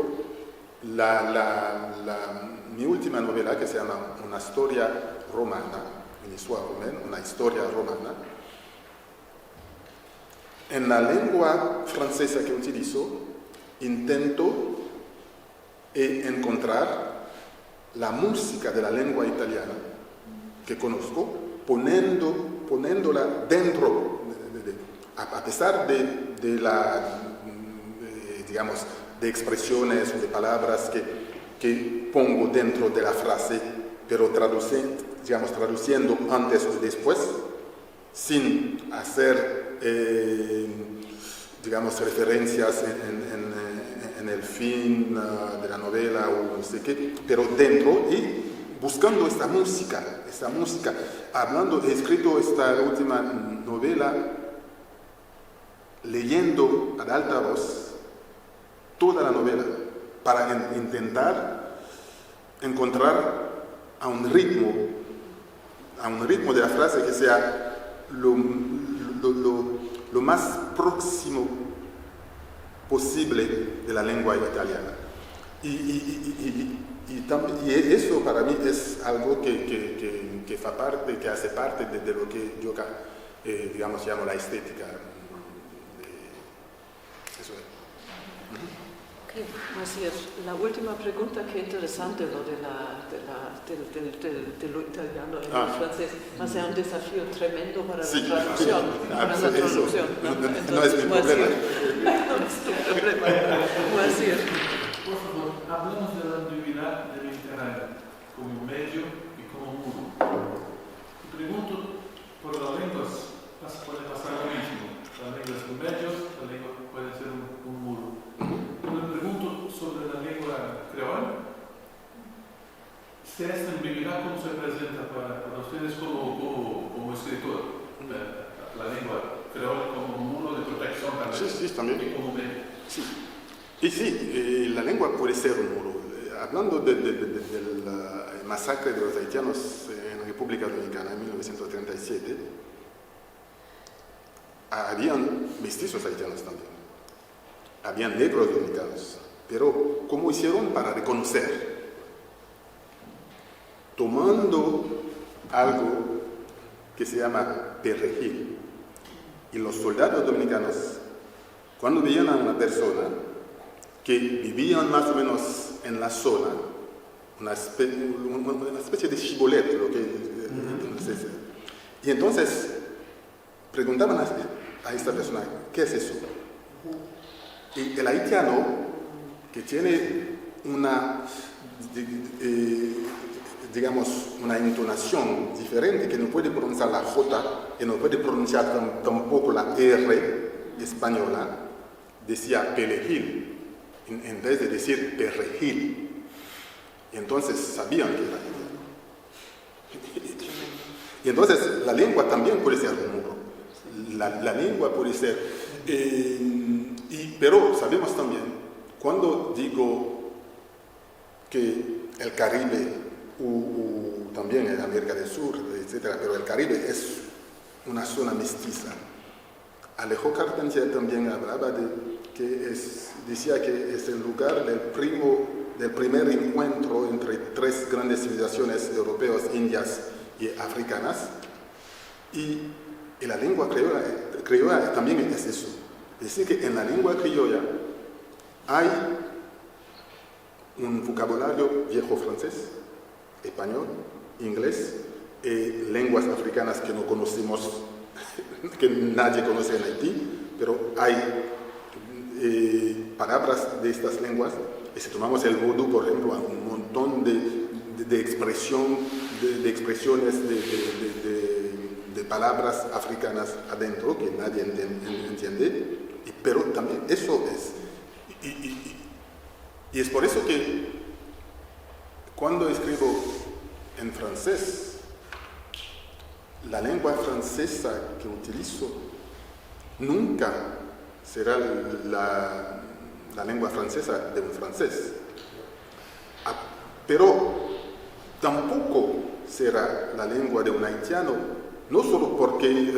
mi última novela, que se llama Una historia romana, una historia romana, en la lengua francesa que utilizo, intento encontrar la música de la lengua italiana que conozco, poniéndola dentro, a pesar digamos, de expresiones o de palabras que pongo dentro de la frase, pero traduciendo antes o después, sin hacer, digamos, referencias en el fin de la novela o no sé qué, pero dentro y buscando esta música, he escrito esta última novela leyendo a alta voz toda la novela para intentar encontrar a un ritmo de la frase que sea lo más próximo posible de la lengua italiana. Y eso para mí es algo que hace parte de lo que yo, digamos, llamo la estética. Eso es. Así es. La última pregunta, qué interesante lo de lo italiano en el francés. Es un desafío tremendo para la traducción. No es mi problema. Por favor, hablemos de la ambigüedad del Mediterráneo como medio y como muro. Te pregunto, por las lenguas puede pasar lo mismo. Las lenguas son medios, la lengua puede ser un muro. Me pregunto sobre la lengua creola. ¿Esta ambigüedad cómo se presenta para ustedes como escritor? La lengua creola como un muro de protección también. Sí, también. Y como medio. Sí. Y sí, la lengua puede ser un muro. Hablando del masacre de los haitianos en República Dominicana en 1937, habían mestizos haitianos también. Habían negros dominicanos. Pero, ¿cómo hicieron para reconocer? Tomando algo que se llama perejil. Y los soldados dominicanos, cuando veían a una persona que vivían más o menos en la zona, una especie de chibolete, y entonces preguntaban a esta persona, ¿qué es eso? Y el haitiano, que tiene una, digamos, una entonación diferente, que no puede pronunciar la J y no puede pronunciar tampoco la R española, decía perejil, en vez de decir perejil. Y entonces sabían que era italiano. Y entonces la lengua también puede ser un muro. La lengua puede ser... pero sabemos también, cuando digo que el Caribe, también en América del Sur, etc., pero el Caribe es una zona mestiza. Alejo Carpentier también hablaba decía que es el lugar del primer encuentro entre tres grandes civilizaciones europeas, indias y africanas, y la lengua criolla también es eso. Es decir, que en la lengua criolla hay un vocabulario viejo francés, español, inglés, lenguas africanas que no conocemos, que nadie conoce en Haití, pero hay palabras de estas lenguas, y si tomamos el vodú, por ejemplo, hay un montón de expresiones de palabras africanas adentro que nadie entiende, pero también eso es. Y es por eso que cuando escribo en francés, la lengua francesa que utilizo nunca será la lengua francesa de un francés. Pero tampoco será la lengua de un haitiano, no solo porque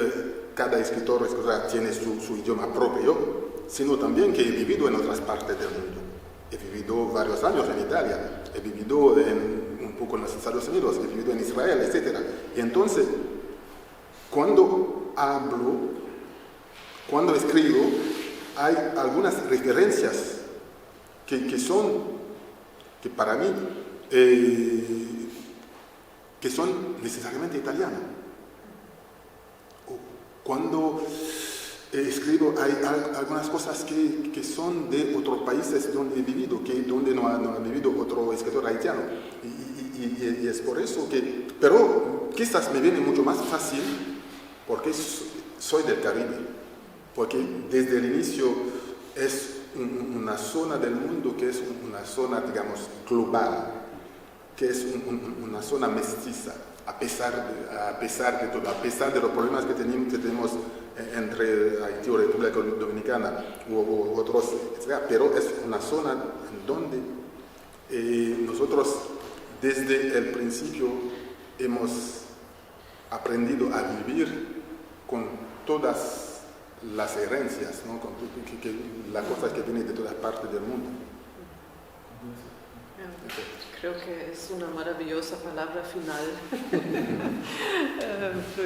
cada escritor tiene su idioma propio, sino también que he vivido en otras partes del mundo. He vivido varios años en Italia, he vivido un poco en los Estados Unidos, he vivido en Israel, etc. Y entonces, cuando hablo, cuando escribo, hay algunas referencias que para mí, que son necesariamente italianas. Cuando escribo, hay algunas cosas que son de otros países donde he vivido, donde no ha vivido otro escritor haitiano. Y es por eso que... Pero quizás me viene mucho más fácil porque soy del Caribe. Porque desde el inicio es una zona del mundo que es una zona, digamos, global, que es una zona mestiza. A pesar de todo, a pesar de los problemas que tenemos entre Haití o República Dominicana u otros, etc., pero es una zona en donde nosotros desde el principio hemos aprendido a vivir con todas las herencias, ¿no? Con las cosas que vienen de todas partes del mundo. Creo que es una maravillosa palabra final.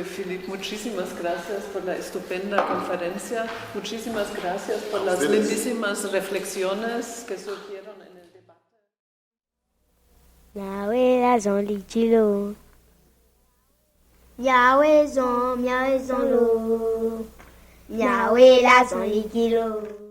Philippe, muchísimas gracias por la estupenda conferencia, muchísimas gracias por las lindísimas reflexiones que surgieron en el debate. Yahweh zon li chilo. Yahweh zon lo. Yahweh la zon li kilo.